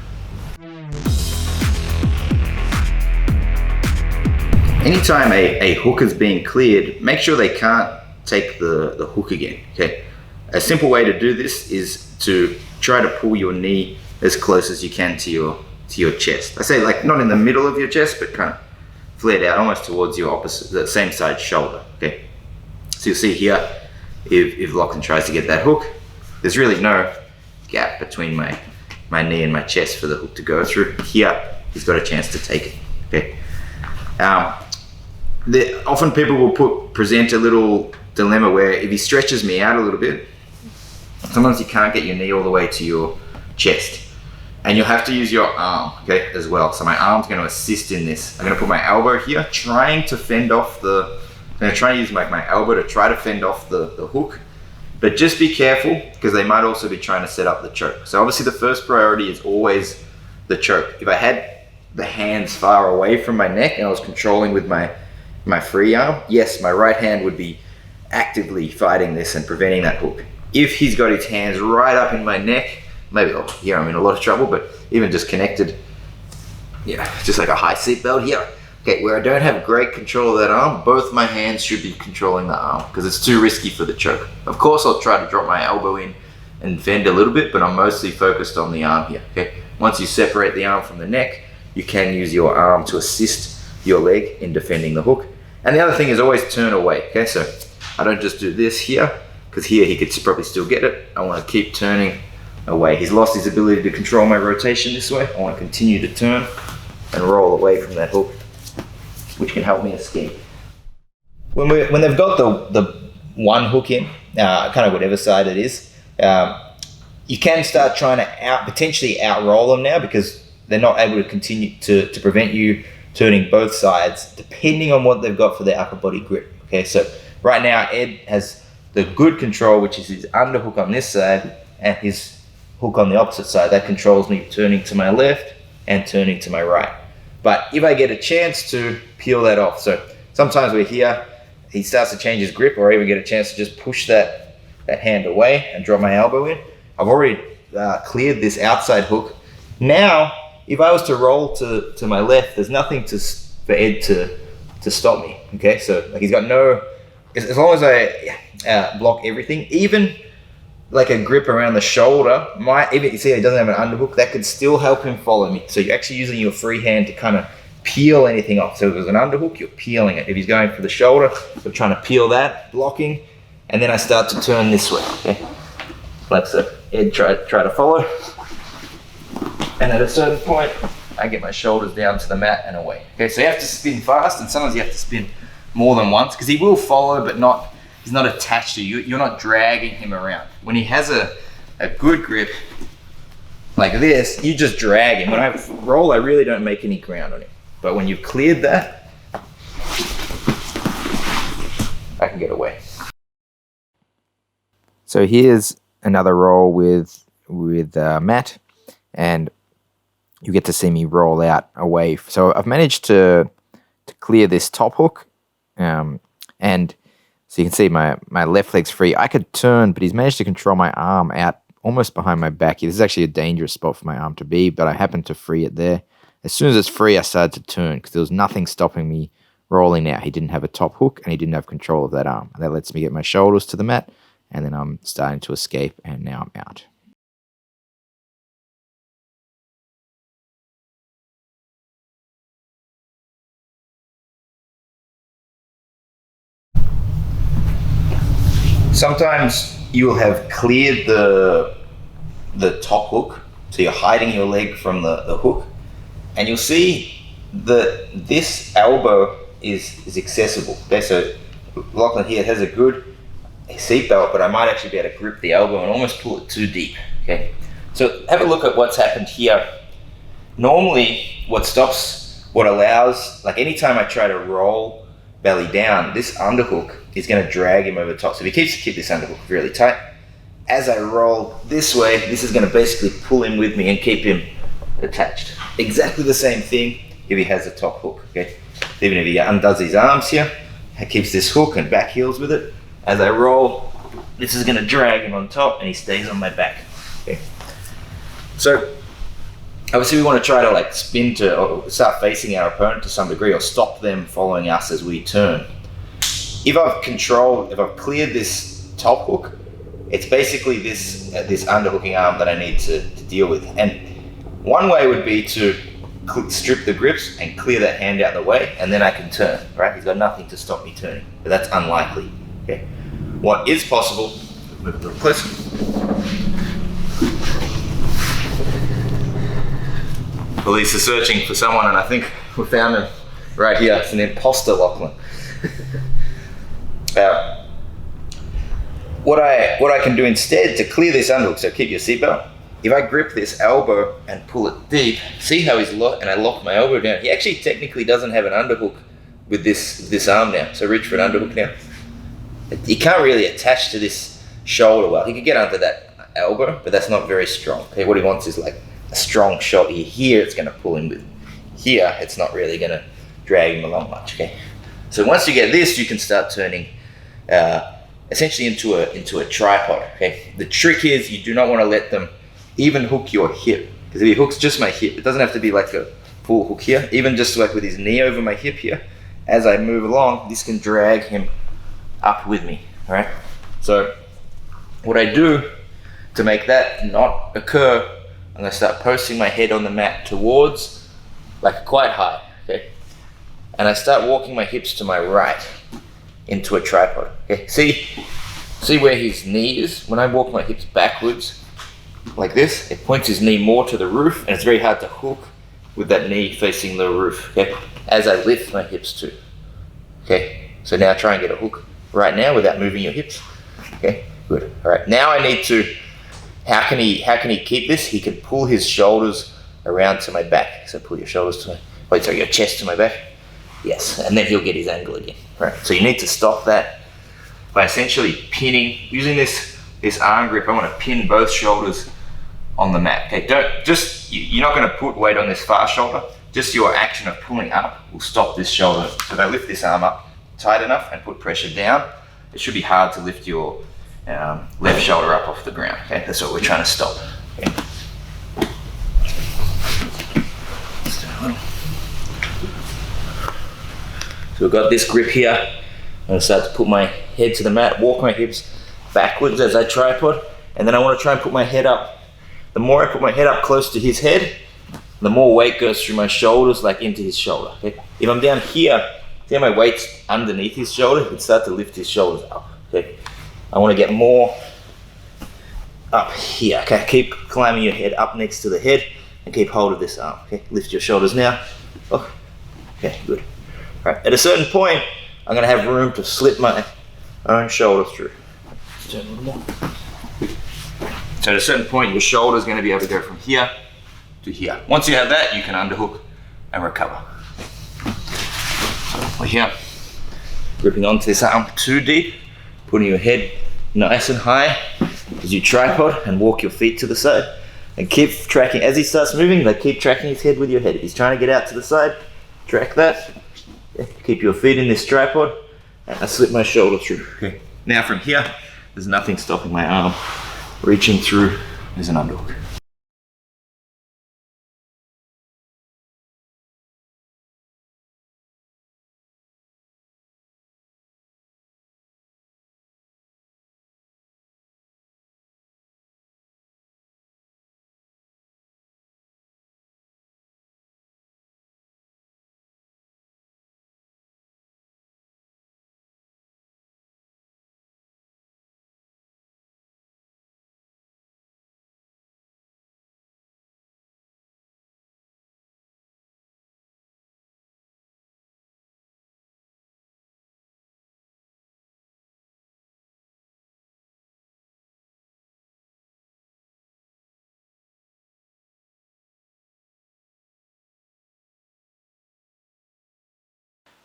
Anytime a hook is being cleared, make sure they can't take the hook again, okay? A simple way to do this is to try to pull your knee as close as you can to your chest. I say, like, not in the middle of your chest, but kind of flared out almost towards your opposite, the same side shoulder, okay? So you'll see here, if Lachlan tries to get that hook, there's really no gap between my knee and my chest for the hook to go through. Here, he's got a chance to take it, okay? Often people will present a little dilemma where if he stretches me out a little bit, sometimes you can't get your knee all the way to your chest. And you'll have to use your arm, okay, as well. So my arm's going to assist in this. I'm going to put my elbow here, trying to fend off I'm going to try and use my elbow to try to fend off the hook. But just be careful, because they might also be trying to set up the choke. So obviously the first priority is always the choke. If I had the hands far away from my neck and I was controlling with my free arm, yes, my right hand would be actively fighting this and preventing that hook. If he's got his hands right up in my neck, maybe here I'm in a lot of trouble, but even just connected, just like a high seatbelt here. Okay, where I don't have great control of that arm, both my hands should be controlling the arm because it's too risky for the choke. Of course, I'll try to drop my elbow in and fend a little bit, but I'm mostly focused on the arm here, okay? Once you separate the arm from the neck, you can use your arm to assist your leg in defending the hook. And the other thing is always turn away, okay? So I don't just do this here, because here he could probably still get it. I want to keep turning away. He's lost his ability to control my rotation this way. I want to continue to turn and roll away from that hook, which can help me escape. When they've got the one hook in, kind of whatever side it is, you can start trying to potentially out-roll them now because they're not able to continue to prevent you turning both sides depending on what they've got for their upper body grip. Okay, so right now Ed has the good control, which is his underhook on this side and his hook on the opposite side. That controls me turning to my left and turning to my right. But if I get a chance to peel that off, so sometimes we're here, he starts to change his grip, or I even get a chance to just push that hand away and drop my elbow in. I've already cleared this outside hook. Now, if I was to roll to my left, there's nothing for Ed to stop me. Okay, so like he's got no, as long as I block everything, even like a grip around the shoulder, even you see he doesn't have an underhook, that could still help him follow me. So you're actually using your free hand to kind of peel anything off. So if there's an underhook, you're peeling it. If he's going for the shoulder, you're trying to peel that, blocking, and then I start to turn this way. Okay, like so. Ed try to follow, and at a certain point, I get my shoulders down to the mat and away. Okay, so you have to spin fast, and sometimes you have to spin more than once because he will follow, but he's not attached to you. You're not dragging him around. When he has a good grip like this, you just drag him. When I roll, I really don't make any ground on him. But when you've cleared that, I can get away. So here's another roll with Matt, and you get to see me roll out away. So I've managed to clear this top hook, and so you can see my left leg's free. I could turn, but he's managed to control my arm out almost behind my back. This is actually a dangerous spot for my arm to be, but I happened to free it there. As soon as it's free, I started to turn because there was nothing stopping me rolling out. He didn't have a top hook, and he didn't have control of that arm. And that lets me get my shoulders to the mat, and then I'm starting to escape, and now I'm out. Sometimes you will have cleared the top hook, so you're hiding your leg from the hook, and you'll see that this elbow is accessible. Okay, so Lachlan here has a good seatbelt, but I might actually be able to grip the elbow and almost pull it too deep. Okay, so have a look at what's happened here. Normally, what allows, like anytime I try to roll belly down, this underhook is going to drag him over the top. So if he keep this underhook really tight, as I roll this way, this is going to basically pull him with me and keep him attached. Exactly the same thing if he has a top hook. Okay, even if he undoes his arms here, he keeps this hook and back heels with it. As I roll, this is going to drag him on top, and he stays on my back. Okay, so obviously we want to try to like spin or start facing our opponent to some degree, or stop them following us as we turn. If I've cleared this top hook, it's basically this underhooking arm that I need to deal with. And one way would be to strip the grips and clear that hand out of the way, and then I can turn, right? He's got nothing to stop me turning, but that's unlikely. Okay. What is possible, move a little closer. Police are searching for someone, and I think we found him right here. It's an imposter, Lachlan. What I can do instead to clear this underhook, so keep your seatbelt, if I grip this elbow and pull it deep, see how he's locked, and I lock my elbow down. He actually technically doesn't have an underhook with this arm now, so reach for an underhook now. He can't really attach to this shoulder well. He could get under that elbow, but that's not very strong. Okay, what he wants is like a strong shot. Here it's going to pull him with. Here it's not really going to drag him along much. Okay, so once you get this, you can start turning essentially into a tripod. Okay, the trick is you do not want to let them even hook your hip, because if he hooks just my hip, it doesn't have to be like a full hook here. Even just like with his knee over my hip here, as I move along, this can drag him up with me. All right. So what I do to make that not occur, I'm going to start posting my head on the mat towards, like quite high, okay? And I start walking my hips to my right into a tripod, okay? See where his knee is? When I walk my hips backwards, like this, it points his knee more to the roof, and it's very hard to hook with that knee facing the roof, okay? As I lift my hips too, okay? So now try and get a hook right now without moving your hips, okay? Good, all right. Now I need to, how can he keep this? He can pull his shoulders around to my back. So pull your shoulders to my Wait, sorry, your chest to my back. Yes, and then he'll get his angle again. Right. So you need to stop that by essentially pinning, using this arm grip. I want to pin both shoulders on the mat. Okay, you're not going to put weight on this far shoulder. Just your action of pulling up will stop this shoulder. So if I lift this arm up tight enough and put pressure down, it should be hard to lift your left shoulder up off the ground. Okay, that's what we're trying to stop. Okay. So we've got this grip here. I'm going to start to put my head to the mat, walk my hips backwards as I tripod, and then I want to try and put my head up. The more I put my head up close to his head, the more weight goes through my shoulders, like into his shoulder. Okay? If I'm down here, see how my weight's underneath his shoulder? It start to lift his shoulders up. Okay? I want to get more up here. Okay, keep climbing your head up next to the head and keep hold of this arm. Okay, lift your shoulders now. Oh. Okay, good. All right, at a certain point, I'm going to have room to slip my own shoulder through. Turn a little more. So at a certain point, your shoulder is going to be able to go from here to here. Once you have that, you can underhook and recover. So we're here, gripping onto this arm too deep, putting your head nice and high as you tripod and walk your feet to the side. And keep tracking, as he starts moving, like keep tracking his head with your head. If he's trying to get out to the side, track that. Keep your feet in this tripod, and I slip my shoulder through. Okay. Now from here, there's nothing stopping my arm reaching through as an underhook.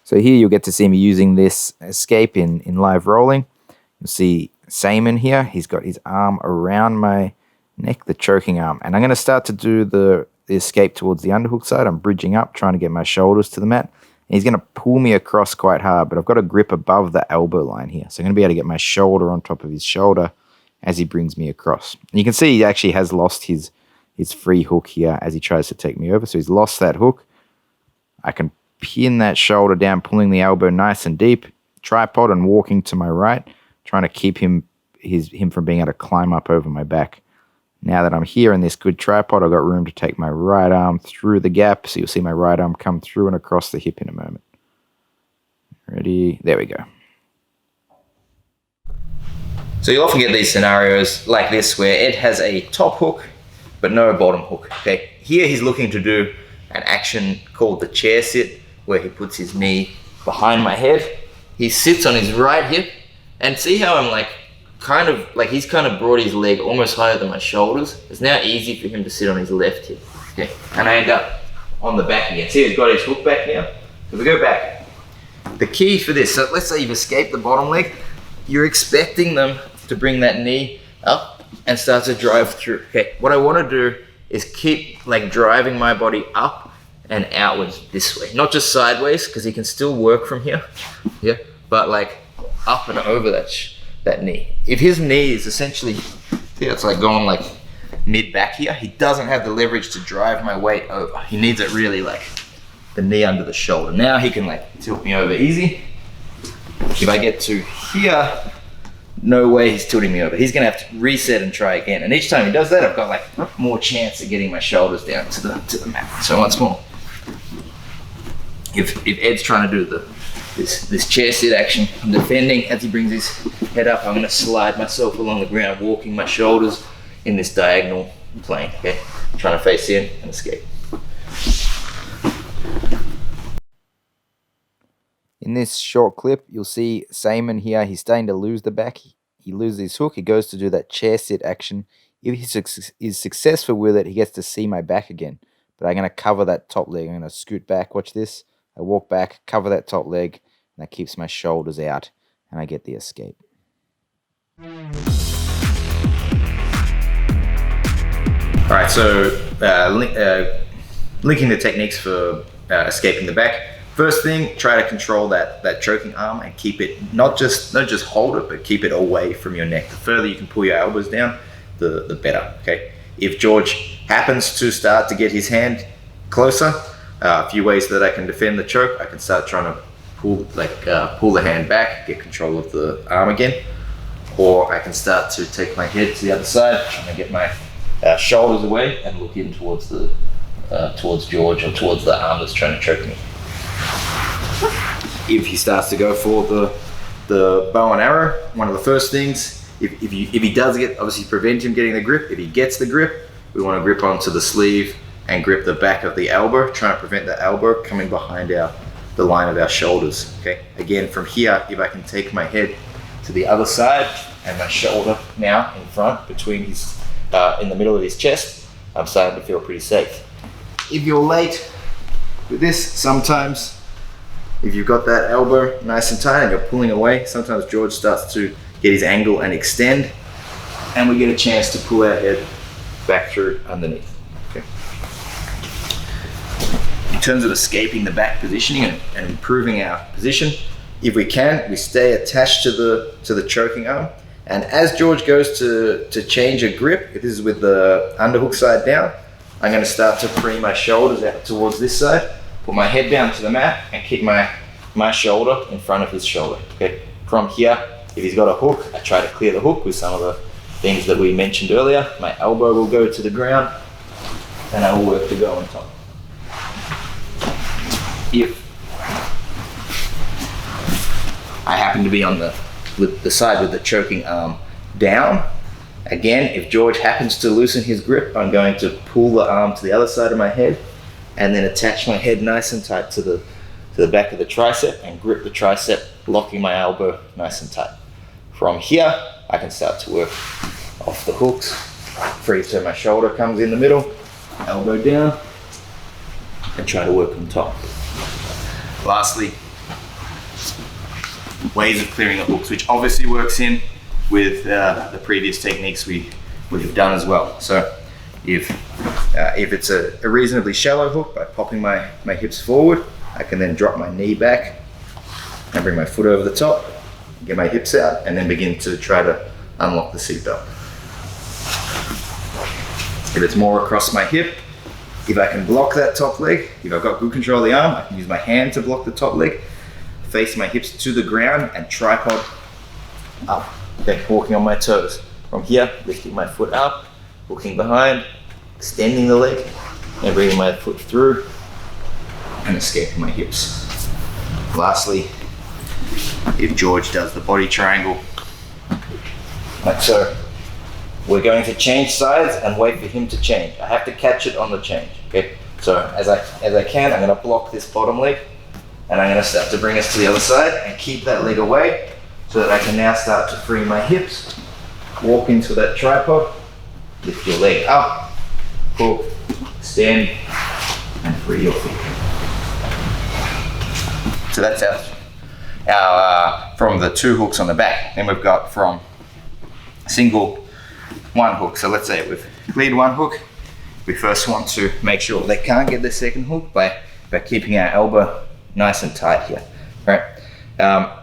So here you'll get to see me using this escape in live rolling. You'll see Simon here. He's got his arm around my neck, the choking arm. And I'm going to start to do the escape towards the underhook side. I'm bridging up, trying to get my shoulders to the mat. And he's going to pull me across quite hard, but I've got a grip above the elbow line here. So I'm going to be able to get my shoulder on top of his shoulder as he brings me across. And you can see he actually has lost his free hook here as he tries to take me over. So he's lost that hook. I can pin that shoulder down, pulling the elbow nice and deep, tripod and walking to my right, trying to keep him from being able to climb up over my back. Now that I'm here in this good tripod, I've got room to take my right arm through the gap. So you'll see my right arm come through and across the hip in a moment. Ready? There we go. So you'll often get these scenarios like this where Ed has a top hook but no bottom hook. Okay, here he's looking to do an action called the chair sit, where he puts his knee behind my head. He sits on his right hip, and see how I'm he's kind of brought his leg almost higher than my shoulders. It's now easy for him to sit on his left hip. Okay, and I end up on the back again. See, he's got his hook back now. So we go back. The key for this, so let's say you've escaped the bottom leg, you're expecting them to bring that knee up and start to drive through. Okay, what I want to do is keep driving my body up and outwards this way, not just sideways, because he can still work from here, yeah, but up and over that knee. If his knee is essentially, see, it's going mid back here, he doesn't have the leverage to drive my weight over. He needs it really the knee under the shoulder. Now he can tilt me over easy. If I get to here, no way he's tilting me over. He's gonna have to reset and try again. And each time he does that, I've got more chance of getting my shoulders down to the mat. So once more, if Ed's trying to do this chair sit action, I'm defending. As he brings his head up, I'm gonna slide myself along the ground, walking my shoulders in this diagonal plane. Okay, trying to face in and escape. In this short clip, you'll see Simon here. He's starting to lose the back. He loses his hook. He goes to do that chair sit action. If he is successful with it, he gets to see my back again. but I'm going to cover that top leg. I'm going to scoot back. Watch this. I walk back, cover that top leg, and that keeps my shoulders out, and I get the escape. All right, so linking the techniques for escaping the back. First thing, try to control that choking arm and keep it, not just hold it, but keep it away from your neck. The further you can pull your elbows down, the better, okay? If George happens to start to get his hand closer, a few ways that I can defend the choke. I can start trying to pull the hand back, get control of the arm again, or I can start to take my head to the other side and get my shoulders away and look in towards George or towards the arm that's trying to choke me. If he starts to go for the bow and arrow, one of the first things, if he does get, obviously prevent him getting the grip. If he gets the grip, we want to grip onto the sleeve and grip the back of the elbow, try and prevent the elbow coming behind the line of our shoulders. Okay. Again, from here, if I can take my head to the other side and my shoulder now in front between his in the middle of his chest, I'm starting to feel pretty safe. If you're late with this, sometimes if you've got that elbow nice and tight and you're pulling away, sometimes George starts to get his angle and extend, and we get a chance to pull our head back through underneath. Okay. In terms of escaping the back positioning and improving our position, if we can, we stay attached to the choking arm. And as George goes to change a grip, if this is with the underhook side down, I'm going to start to bring my shoulders out towards this side, put my head down to the mat, and keep my shoulder in front of his shoulder. Okay. From here, if he's got a hook, I try to clear the hook with some of the things that we mentioned earlier. My elbow will go to the ground, and I will work to go on top. If I happen to be on the side with the choking arm down, again, if George happens to loosen his grip, I'm going to pull the arm to the other side of my head and then attach my head nice and tight to the back of the tricep and grip the tricep, locking my elbow nice and tight. From here, I can start to work off the hooks, free so my shoulder comes in the middle, elbow down, and try to work on top. Lastly, ways of clearing the hooks, which obviously works in with the previous techniques we have done as well. So if it's a reasonably shallow hook, by popping my hips forward, I can then drop my knee back and bring my foot over the top, get my hips out, and then begin to try to unlock the seatbelt. If it's more across my hip, if I can block that top leg, if I've got good control of the arm, I can use my hand to block the top leg, face my hips to the ground and tripod up. Okay, walking on my toes. From here, lifting my foot up, hooking behind, extending the leg, and bringing my foot through and escaping my hips. Lastly, if George does the body triangle, like so, we're going to change sides and wait for him to change. I have to catch it on the change. Okay, so as I can, I'm going to block this bottom leg, and I'm going to start to bring us to the other side and keep that leg away so that I can now start to free my hips, walk into that tripod, lift your leg up, pull, extend, and free your feet. So that's our from the two hooks on the back. Then we've got from single one hook. So let's say we've cleared one hook. We first want to make sure they can't get the second hook by keeping our elbow nice and tight here, right?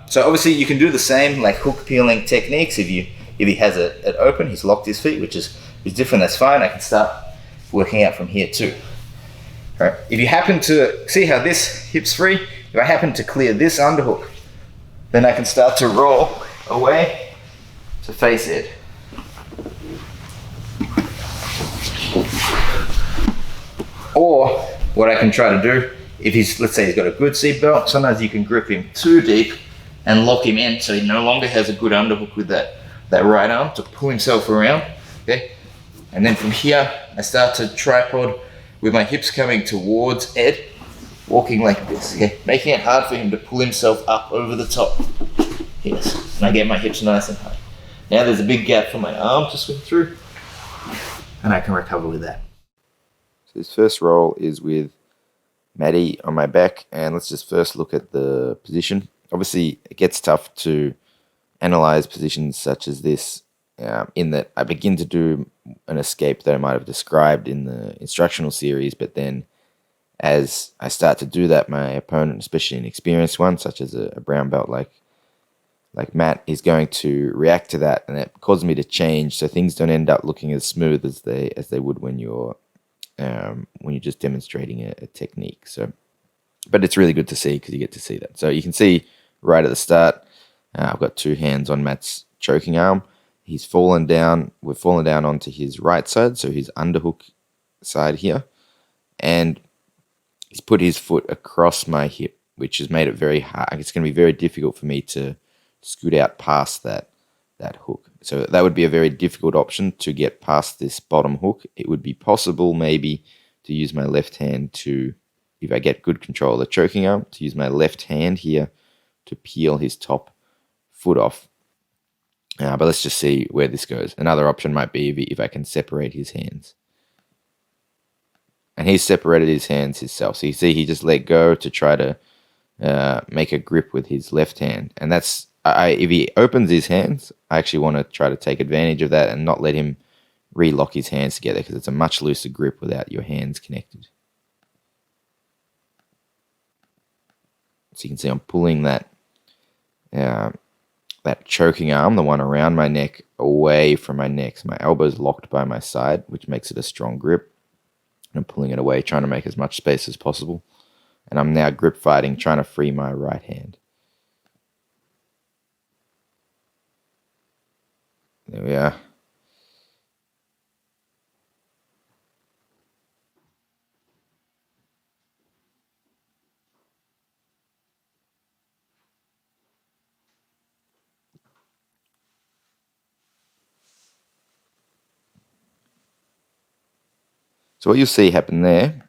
So obviously you can do the same like hook peeling techniques. If he has it open, he's locked his feet, which is different, that's fine. I can start working out from here too. All right. If you happen to see how this hip's free, if I happen to clear this underhook, then I can start to roll away to face it. Or what I can try to do, if let's say he's got a good seatbelt, sometimes you can grip him too deep and lock him in so he no longer has a good underhook with that right arm to pull himself around, okay? And then from here, I start to tripod with my hips coming towards Ed, walking like this, okay? Making it hard for him to pull himself up over the top. Yes, and I get my hips nice and high. Now there's a big gap for my arm to swing through, and I can recover with that. So this first roll is with Maddie on my back, and let's just first look at the position. Obviously, it gets tough to analyze positions such as this, in that I begin to do an escape that I might have described in the instructional series, but then as I start to do that, my opponent, especially an experienced one, such as a brown belt like Matt, is going to react to that, and it causes me to change, so things don't end up looking as smooth as they would when you're just demonstrating a technique. So, but it's really good to see because you get to see that. So you can see right at the start, I've got two hands on Matt's choking arm. He's fallen down. We've fallen down onto his right side, so his underhook side here, and he's put his foot across my hip, which has made it very hard. It's going to be very difficult for me to scoot out past that hook. So that would be a very difficult option to get past this bottom hook. It would be possible maybe to use my left hand to, if I get good control of the choking arm, to use my left hand here to peel his top foot off. But let's just see where this goes. Another option might be if I can separate his hands. And he's separated his hands himself. So you see he just let go to try to make a grip with his left hand. And that's, if he opens his hands, I actually want to try to take advantage of that and not let him re-lock his hands together, because it's a much looser grip without your hands connected. So you can see I'm pulling that choking arm, the one around my neck, away from my neck. So my elbow's locked by my side, which makes it a strong grip. And I'm pulling it away, trying to make as much space as possible. And I'm now grip fighting, trying to free my right hand. There we are. So what you'll see happen there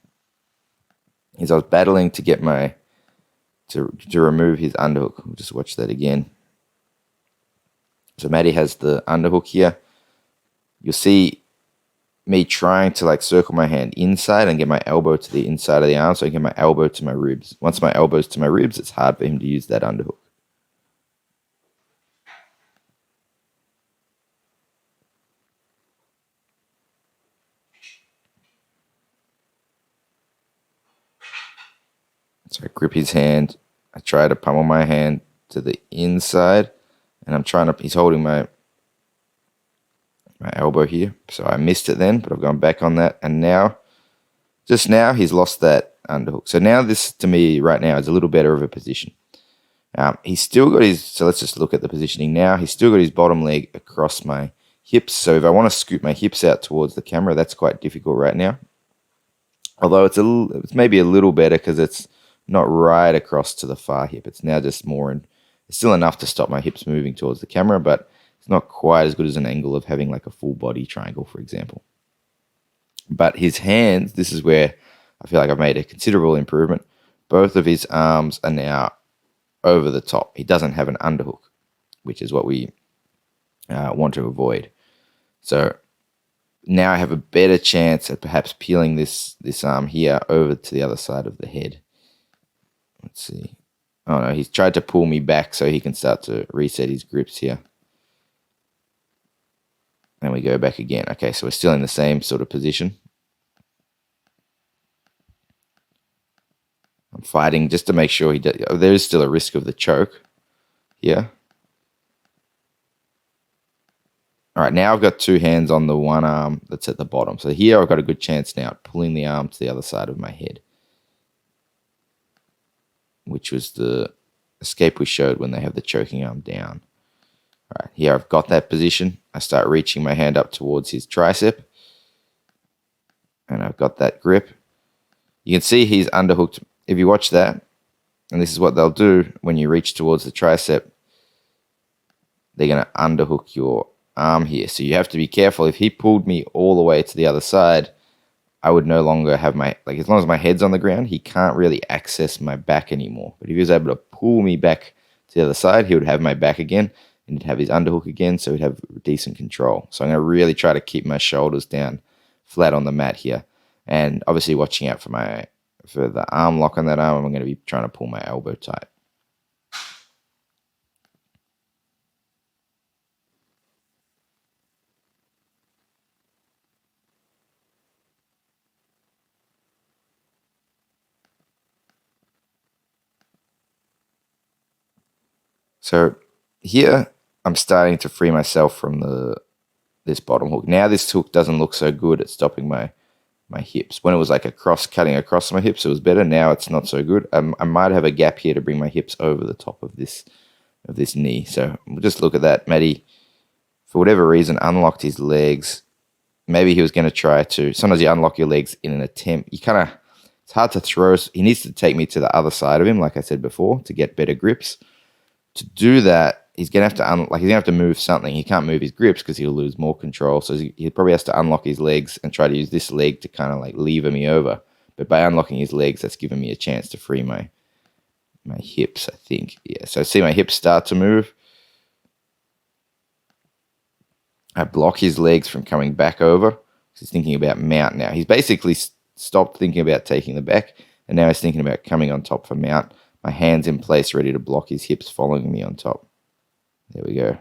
is I was battling to get to remove his underhook. We'll just watch that again. So Maddie has the underhook here. You'll see me trying to circle my hand inside and get my elbow to the inside of the arm, so I get my elbow to my ribs. Once my elbow's to my ribs, it's hard for him to use that underhook. So I grip his hand. I try to pummel my hand to the inside, and he's holding my elbow here. So I missed it then, but I've gone back on that. And just now, he's lost that underhook. So now this, to me, right now, is a little better of a position. He's still got so let's just look at the positioning now. He's still got his bottom leg across my hips. So if I want to scoot my hips out towards the camera, that's quite difficult right now. Although it's maybe a little better because it's not right across to the far hip. It's now just it's still enough to stop my hips moving towards the camera, but it's not quite as good as an angle of having a full body triangle, for example. But his hands, this is where I feel like I've made a considerable improvement. Both of his arms are now over the top. He doesn't have an underhook, which is what we want to avoid. So now I have a better chance at perhaps peeling this arm here over to the other side of the head. Let's see. Oh no, he's tried to pull me back so he can start to reset his grips here. And we go back again. Okay, so we're still in the same sort of position. I'm fighting just to make sure there is still a risk of the choke here. All right, now I've got two hands on the one arm that's at the bottom. So here I've got a good chance now at pulling the arm to the other side of my head, which was the escape we showed when they have the choking arm down. All right, here I've got that position. I start reaching my hand up towards his tricep, and I've got that grip. You can see he's underhooked. If you watch that, and this is what they'll do when you reach towards the tricep, they're going to underhook your arm here. So you have to be careful. If he pulled me all the way to the other side, I would no longer have as long as my head's on the ground, he can't really access my back anymore. But if he was able to pull me back to the other side, he would have my back again, and he'd have his underhook again, so he'd have decent control. So I'm going to really try to keep my shoulders down flat on the mat here. And obviously watching out for the arm lock on that arm. I'm going to be trying to pull my elbow tight. So here I'm starting to free myself from this bottom hook. Now this hook doesn't look so good at stopping my hips. When it was like cutting across my hips, it was better. Now it's not so good. I might have a gap here to bring my hips over the top of this knee. So we'll just look at that. Matty, for whatever reason, unlocked his legs. Maybe he was going to try to. Sometimes you unlock your legs in an attempt. It's hard to throw. He needs to take me to the other side of him, like I said before, to get better grips. To do that, he's gonna have to move something. He can't move his grips because he'll lose more control. So he probably has to unlock his legs and try to use this leg to kind of like lever me over. But by unlocking his legs, that's given me a chance to free my hips, I think. Yeah, so I see my hips start to move. I block his legs from coming back over because he's thinking about mount now. He's basically stopped thinking about taking the back, and now he's thinking about coming on top for mount. My hand's in place, ready to block his hips, following me on top. There we go.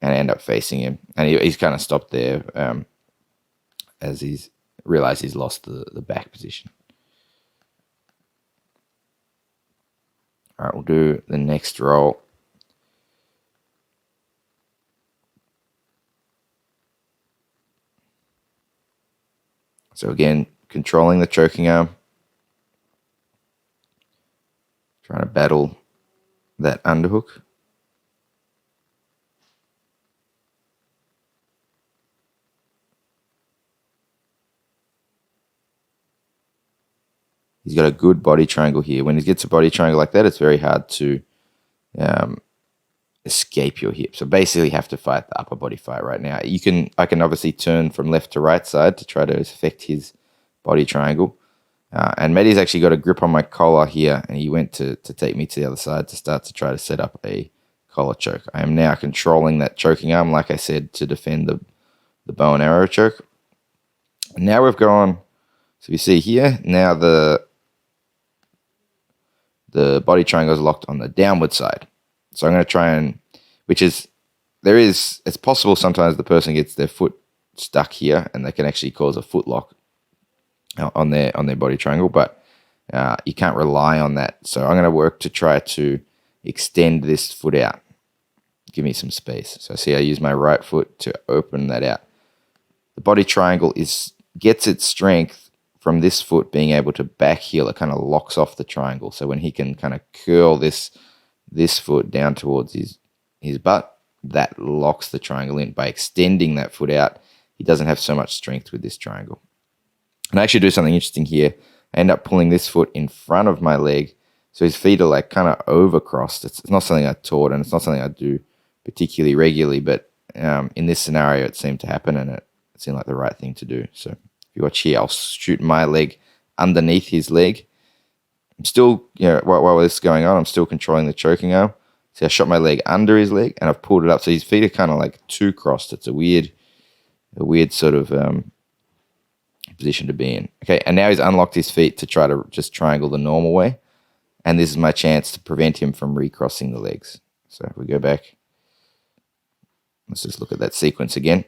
And I end up facing him. And he's kind of stopped there as he's realized he's lost the back position. All right, we'll do the next roll. So again, controlling the choking arm. Trying to battle that underhook. He's got a good body triangle here. When he gets a body triangle like that, it's very hard to escape your hip. So basically, you have to fight the upper body fight right now. I can obviously turn from left to right side to try to affect his body triangle. And Matty's actually got a grip on my collar here, and he went to take me to the other side to start to try to set up a collar choke. I am now controlling that choking arm, like I said, to defend the bow and arrow choke. And now we've gone, so you see here, now the body triangle is locked on the downward side. So I'm going to try and, it's possible sometimes the person gets their foot stuck here and they can actually cause a foot lock on their body triangle, but you can't rely on that. So I'm going to work to try to extend this foot out. Give me some space. So see, I use my right foot to open that out. The body triangle gets its strength from this foot being able to back heel. It kind of locks off the triangle. So when he can kind of curl this foot down towards his butt, that locks the triangle in. By extending that foot out, he doesn't have so much strength with this triangle. And I actually do something interesting here. I end up pulling this foot in front of my leg, so his feet are like kind of overcrossed. It's not something I taught, and it's not something I do particularly regularly, but in this scenario, it seemed to happen, and it seemed like the right thing to do. So if you watch here, I'll shoot my leg underneath his leg. I'm still, while this is going on, I'm still controlling the choking arm. See, I shot my leg under his leg, and I've pulled it up, so his feet are kind of like too crossed. It's a weird sort of position to be in. Okay, and now he's unlocked his feet to try to just triangle the normal way, and this is my chance to prevent him from recrossing the legs. So if we go back, let's just look at that sequence again.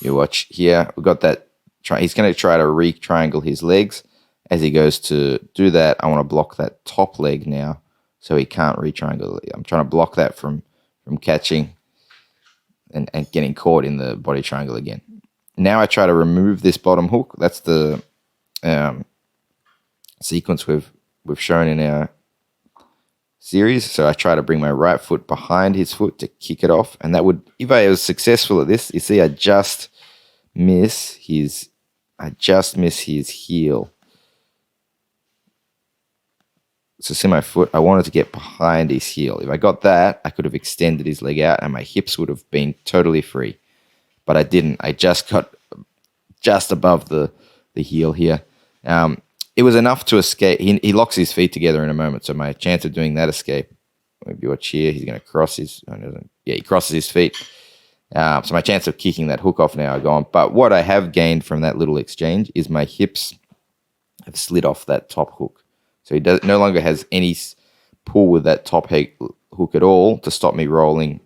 You watch here, we've got that, he's going to try to re-triangle his legs. As he goes to do that, I want to block that top leg now so he can't re-triangle. I'm trying to block that from catching and getting caught in the body triangle again. Now I try to remove this bottom hook. That's the sequence we've shown in our series. So I try to bring my right foot behind his foot to kick it off. And that would, if I was successful at this, you see I just miss his heel. So see my foot, I wanted to get behind his heel. If I got that, I could have extended his leg out and my hips would have been totally free. But I didn't. I just got just above the heel here. It was enough to escape. He locks his feet together in a moment, so my chance of doing that escape, maybe watch here, he's going to cross he crosses his feet. So my chance of kicking that hook off now are gone. But what I have gained from that little exchange is my hips have slid off that top hook. So he no longer has any pull with that top hook at all to stop me rolling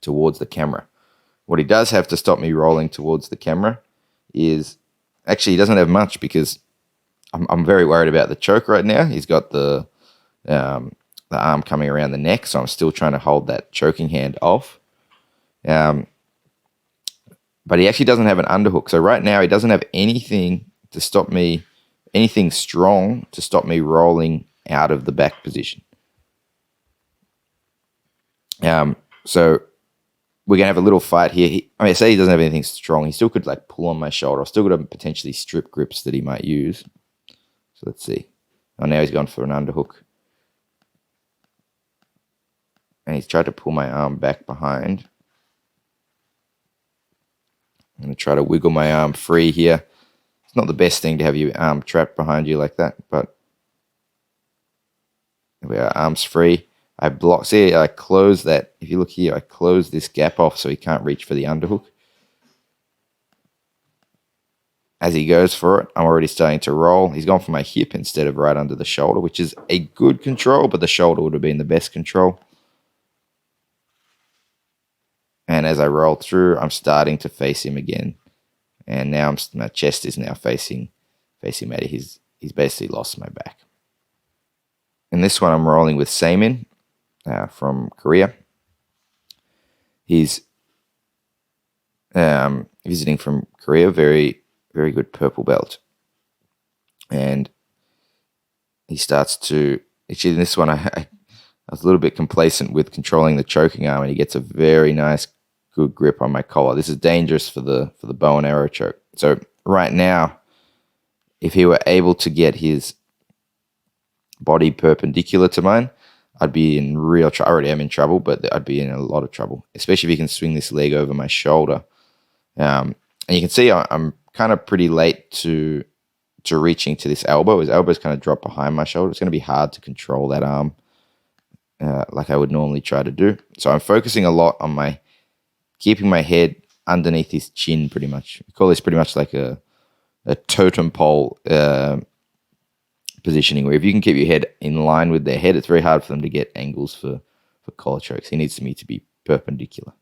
towards the camera. What he does have to stop me rolling towards the camera is, actually he doesn't have much, because I'm very worried about the choke right now. He's got the arm coming around the neck, so I'm still trying to hold that choking hand off. But he actually doesn't have an underhook. So right now he doesn't have anything to stop me, anything strong to stop me rolling out of the back position. So we're going to have a little fight here. I say he doesn't have anything strong. He still could like pull on my shoulder. I've still got to potentially strip grips that he might use. So let's see. Oh, now he's gone for an underhook. And he's tried to pull my arm back behind. I'm going to try to wiggle my arm free here. It's not the best thing to have your arm trapped behind you like that, but we are, arms free. I block, see, I close that. If you look here, I close this gap off so he can't reach for the underhook. As he goes for it, I'm already starting to roll. He's gone for my hip instead of right under the shoulder, which is a good control, but the shoulder would have been the best control. And as I roll through, I'm starting to face him again. And now my chest is now facing Matty. He's basically lost my back. In this one, I'm rolling with Saemin from Korea. He's visiting from Korea, very, very good purple belt. And he starts to, actually in this one, I was a little bit complacent with controlling the choking arm, and he gets a very nice, good grip on my collar. This is dangerous for the bow and arrow choke. So right now, if he were able to get his body perpendicular to mine, I'd be in real trouble. I already am in trouble, but I'd be in a lot of trouble, especially if he can swing this leg over my shoulder. And you can see I'm kind of pretty late to reaching to this elbow. His elbow's kind of dropped behind my shoulder. It's going to be hard to control that arm like I would normally try to do. So I'm focusing a lot on keeping my head underneath his chin, pretty much. We call this pretty much like a totem pole positioning, where if you can keep your head in line with their head, it's very hard for them to get angles for collar chokes. He needs me to be perpendicular.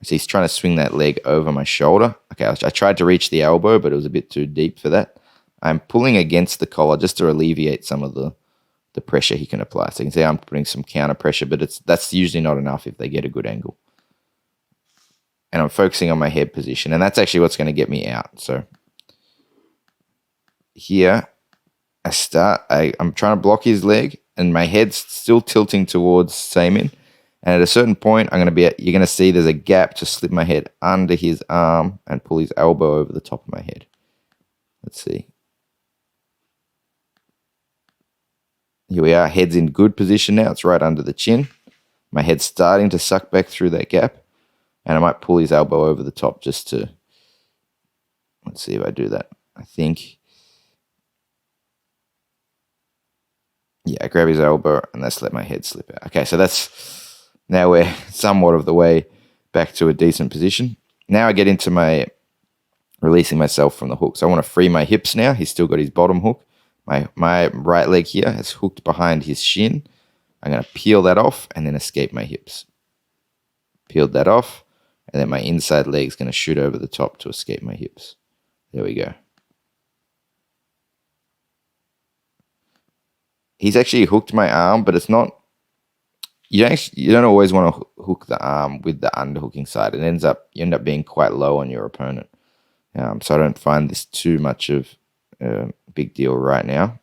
So he's trying to swing that leg over my shoulder. Okay, I tried to reach the elbow, but it was a bit too deep for that. I'm pulling against the collar just to alleviate some of the pressure he can apply. So you can see I'm putting some counter pressure, but that's usually not enough if they get a good angle. And I'm focusing on my head position, and that's actually what's going to get me out. So here I start, I'm trying to block his leg, and my head's still tilting towards Saemin. And at a certain point, you're going to see there's a gap to slip my head under his arm and pull his elbow over the top of my head. Let's see. Here we are. Head's in good position now. It's right under the chin. My head's starting to suck back through that gap. And I might pull his elbow over the top just to... Let's see if I do that. I think... Yeah, I grab his elbow and let's let my head slip out. Okay, so that's... Now we're somewhat of the way back to a decent position. Now I get into my releasing myself from the hook. So I want to free my hips now. He's still got his bottom hook. My right leg here is hooked behind his shin. I'm going to peel that off and then escape my hips. Peeled that off, and then my inside leg is going to shoot over the top to escape my hips. There we go. He's actually hooked my arm, but it's not... You don't always want to hook the arm with the underhooking side. You end up being quite low on your opponent. So I don't find this too much of a big deal right now.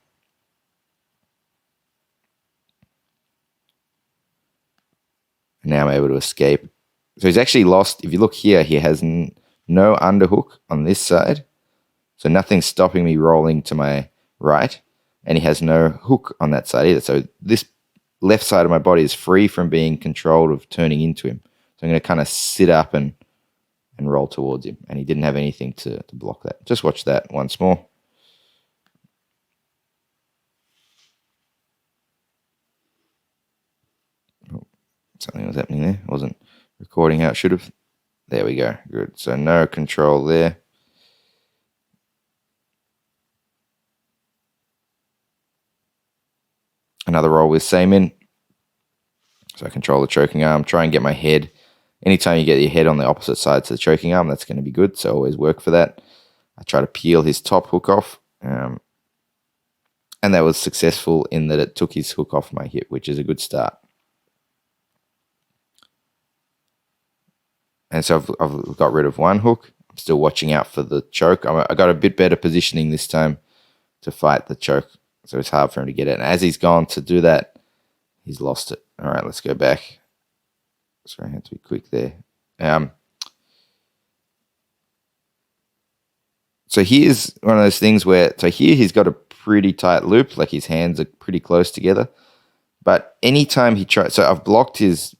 Now I'm able to escape. So he's actually lost. If you look here, he has no underhook on this side. So nothing's stopping me rolling to my right. And he has no hook on that side either. So this left side of my body is free from being controlled of turning into him. So I'm going to kind of sit up and roll towards him. And he didn't have anything to block that. Just watch that once more. Oh, something was happening there. I wasn't recording how it should have. There we go. Good. So no control there. Another roll with Samin. So I control the choking arm, try and get my head. Anytime you get your head on the opposite side to the choking arm, that's going to be good. So always work for that. I try to peel his top hook off. And that was successful in that it took his hook off my hip, which is a good start. And so I've got rid of one hook. I'm still watching out for the choke. I got a bit better positioning this time to fight the choke. So it's hard for him to get it. And as he's gone to do that, he's lost it. All right, let's go back. Sorry, I had to be quick there. So here's one of those things where, so here he's got a pretty tight loop, like his hands are pretty close together. But anytime he tries, so I've blocked his,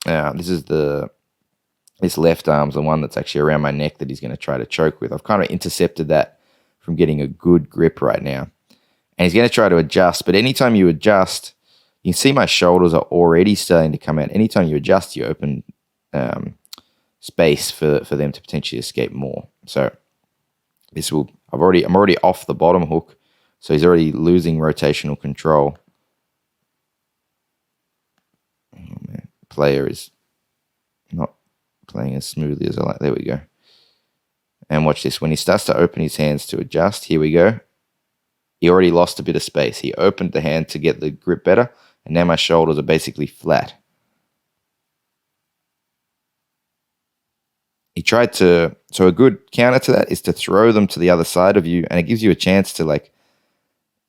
this left arm's the one that's actually around my neck that he's going to try to choke with. I've kind of intercepted that from getting a good grip right now. And he's going to try to adjust, but anytime you adjust, you can see my shoulders are already starting to come out. Anytime you adjust, you open space for them to potentially escape more. So I'm already off the bottom hook, so he's already losing rotational control. Oh man, player is not playing as smoothly as I like. There we go. And watch this. When he starts to open his hands to adjust, here we go. He already lost a bit of space. He opened the hand to get the grip better, and now my shoulders are basically flat. He tried to, so a good counter to that is to throw them to the other side of you, and it gives you a chance to like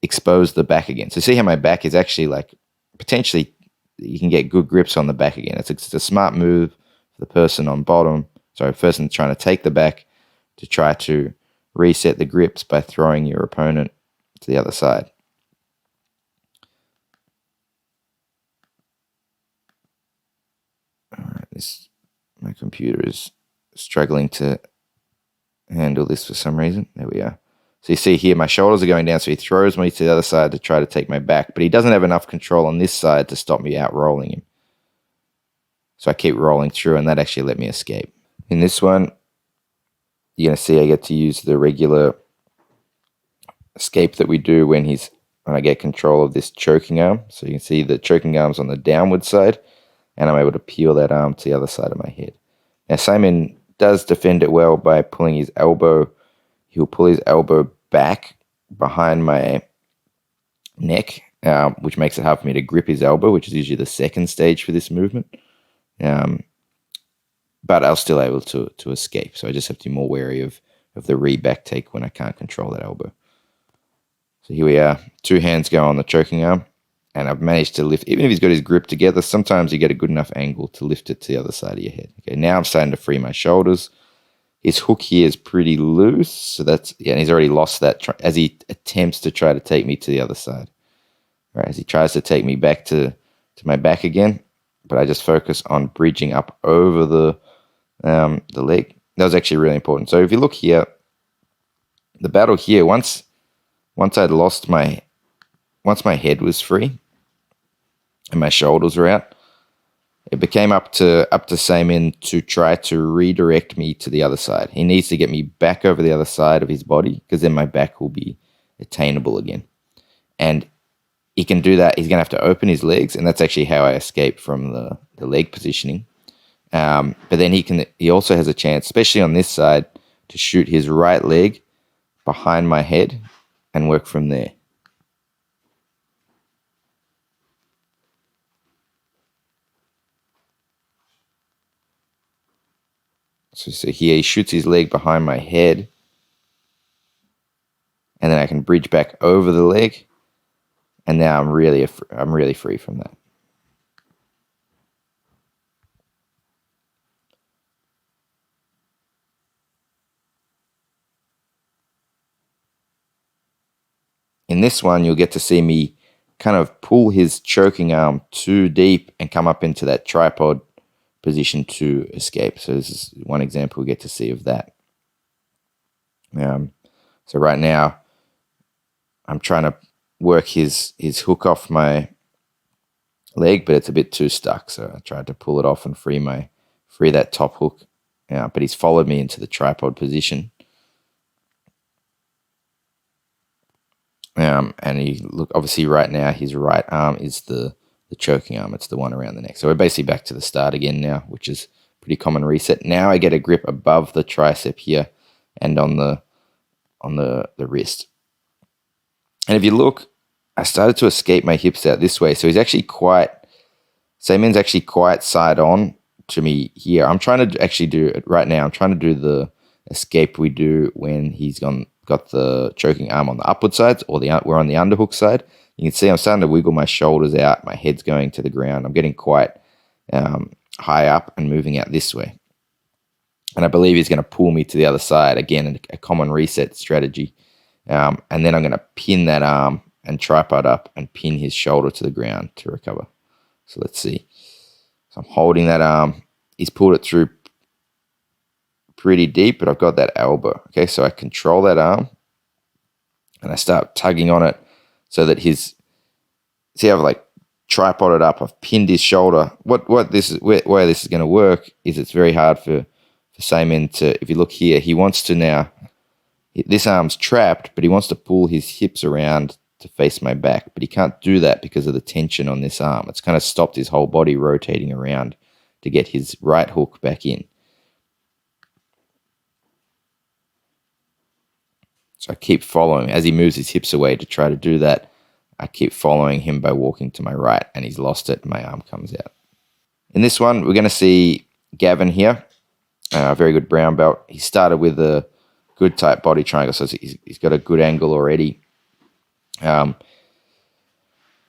expose the back again. So see how my back is actually like, potentially you can get good grips on the back again. It's a smart move for the person on bottom, person trying to take the back, to try to reset the grips by throwing your opponent to the other side. All right, my computer is struggling to handle this for some reason. There we are. So you see here, my shoulders are going down, so he throws me to the other side to try to take my back, but he doesn't have enough control on this side to stop me out rolling him. So I keep rolling through, and that actually let me escape. In this one, you're going to see I get to use the regular escape that we do when I get control of this choking arm. So you can see the choking arm's on the downward side, and I'm able to peel that arm to the other side of my head. Now Samin does defend it well by pulling his elbow. He'll pull his elbow back behind my neck, which makes it hard for me to grip his elbow, which is usually the second stage for this movement. But I was still able to escape. So I just have to be more wary of the re-back take when I can't control that elbow. So here we are. 2 hands go on the choking arm, and I've managed to lift, even if he's got his grip together, sometimes you get a good enough angle to lift it to the other side of your head. Okay, now I'm starting to free my shoulders. His hook here is pretty loose, so and he's already lost that as he attempts to try to take me to the other side. Right, as he tries to take me back to my back again, but I just focus on bridging up over the leg. That was actually really important. So if you look here, the battle here, once my head was free and my shoulders were out, it became up to Samin to try to redirect me to the other side. He needs to get me back over the other side of his body, because then my back will be attainable again. And he can do that. He's going to have to open his legs, and that's actually how I escape from the leg positioning. But then he also has a chance, especially on this side, to shoot his right leg behind my head and work from there. So here he shoots his leg behind my head, and then I can bridge back over the leg, and now I'm really free from that. In this one, you'll get to see me kind of pull his choking arm too deep and come up into that tripod position to escape. So this is one example we get to see of that. So right now, I'm trying to work his hook off my leg, but it's a bit too stuck. So I tried to pull it off and free free that top hook. But he's followed me into the tripod position. And you look, obviously right now his right arm is the choking arm. It's the one around the neck. So we're basically back to the start again now, which is pretty common reset. Now I get a grip above the tricep here and on the wrist. And if you look, I started to escape my hips out this way. So he's actually Samen's actually quite side on to me here. I'm trying to actually do it right now. I'm trying to do the escape we do when he's got the choking arm on the upward side, or we're on the underhook side. You can see I'm starting to wiggle my shoulders out. My head's going to the ground. I'm getting quite high up and moving out this way. And I believe he's going to pull me to the other side. Again, a common reset strategy. And then I'm going to pin that arm and tripod up and pin his shoulder to the ground to recover. So let's see. So I'm holding that arm. He's pulled it through pretty deep, but I've got that elbow. Okay, so I control that arm and I start tugging on it so that see how I've like tripoded up, I've pinned his shoulder. Where this is going to work is it's very hard for Samen to, if you look here, he wants to now, this arm's trapped, but he wants to pull his hips around to face my back, but he can't do that because of the tension on this arm. It's kind of stopped his whole body rotating around to get his right hook back in. So I keep following as he moves his hips away to try to do that. I keep following him by walking to my right, and he's lost it. My arm comes out. In this one, we're going to see Gavin here, a very good brown belt. He started with a good tight body triangle, so he's got a good angle already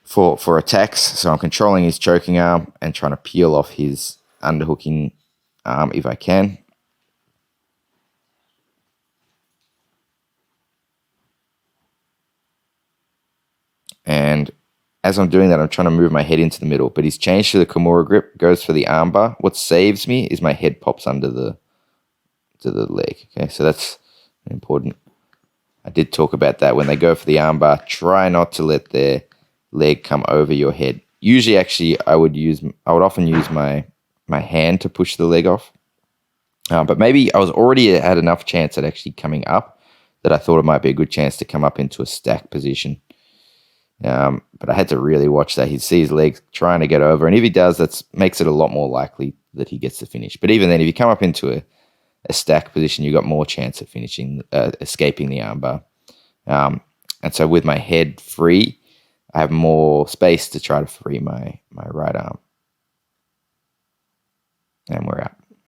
for attacks. So I'm controlling his choking arm and trying to peel off his underhooking arm if I can. And as I'm doing that, I'm trying to move my head into the middle, but he's changed to the Kimura grip, goes for the armbar. What saves me is my head pops under the leg. Okay, so that's important. I did talk about that. When they go for the armbar, try not to let their leg come over your head. Usually, actually, I would often use my hand to push the leg off. But maybe I was already had enough chance at actually coming up that I thought it might be a good chance to come up into a stack position. But I had to really watch that. He'd see his legs trying to get over, and if he does, that makes it a lot more likely that he gets the finish. But even then, if you come up into a stack position, you've got more chance of finishing, escaping the armbar. And so with my head free, I have more space to try to free my right arm. And we're out.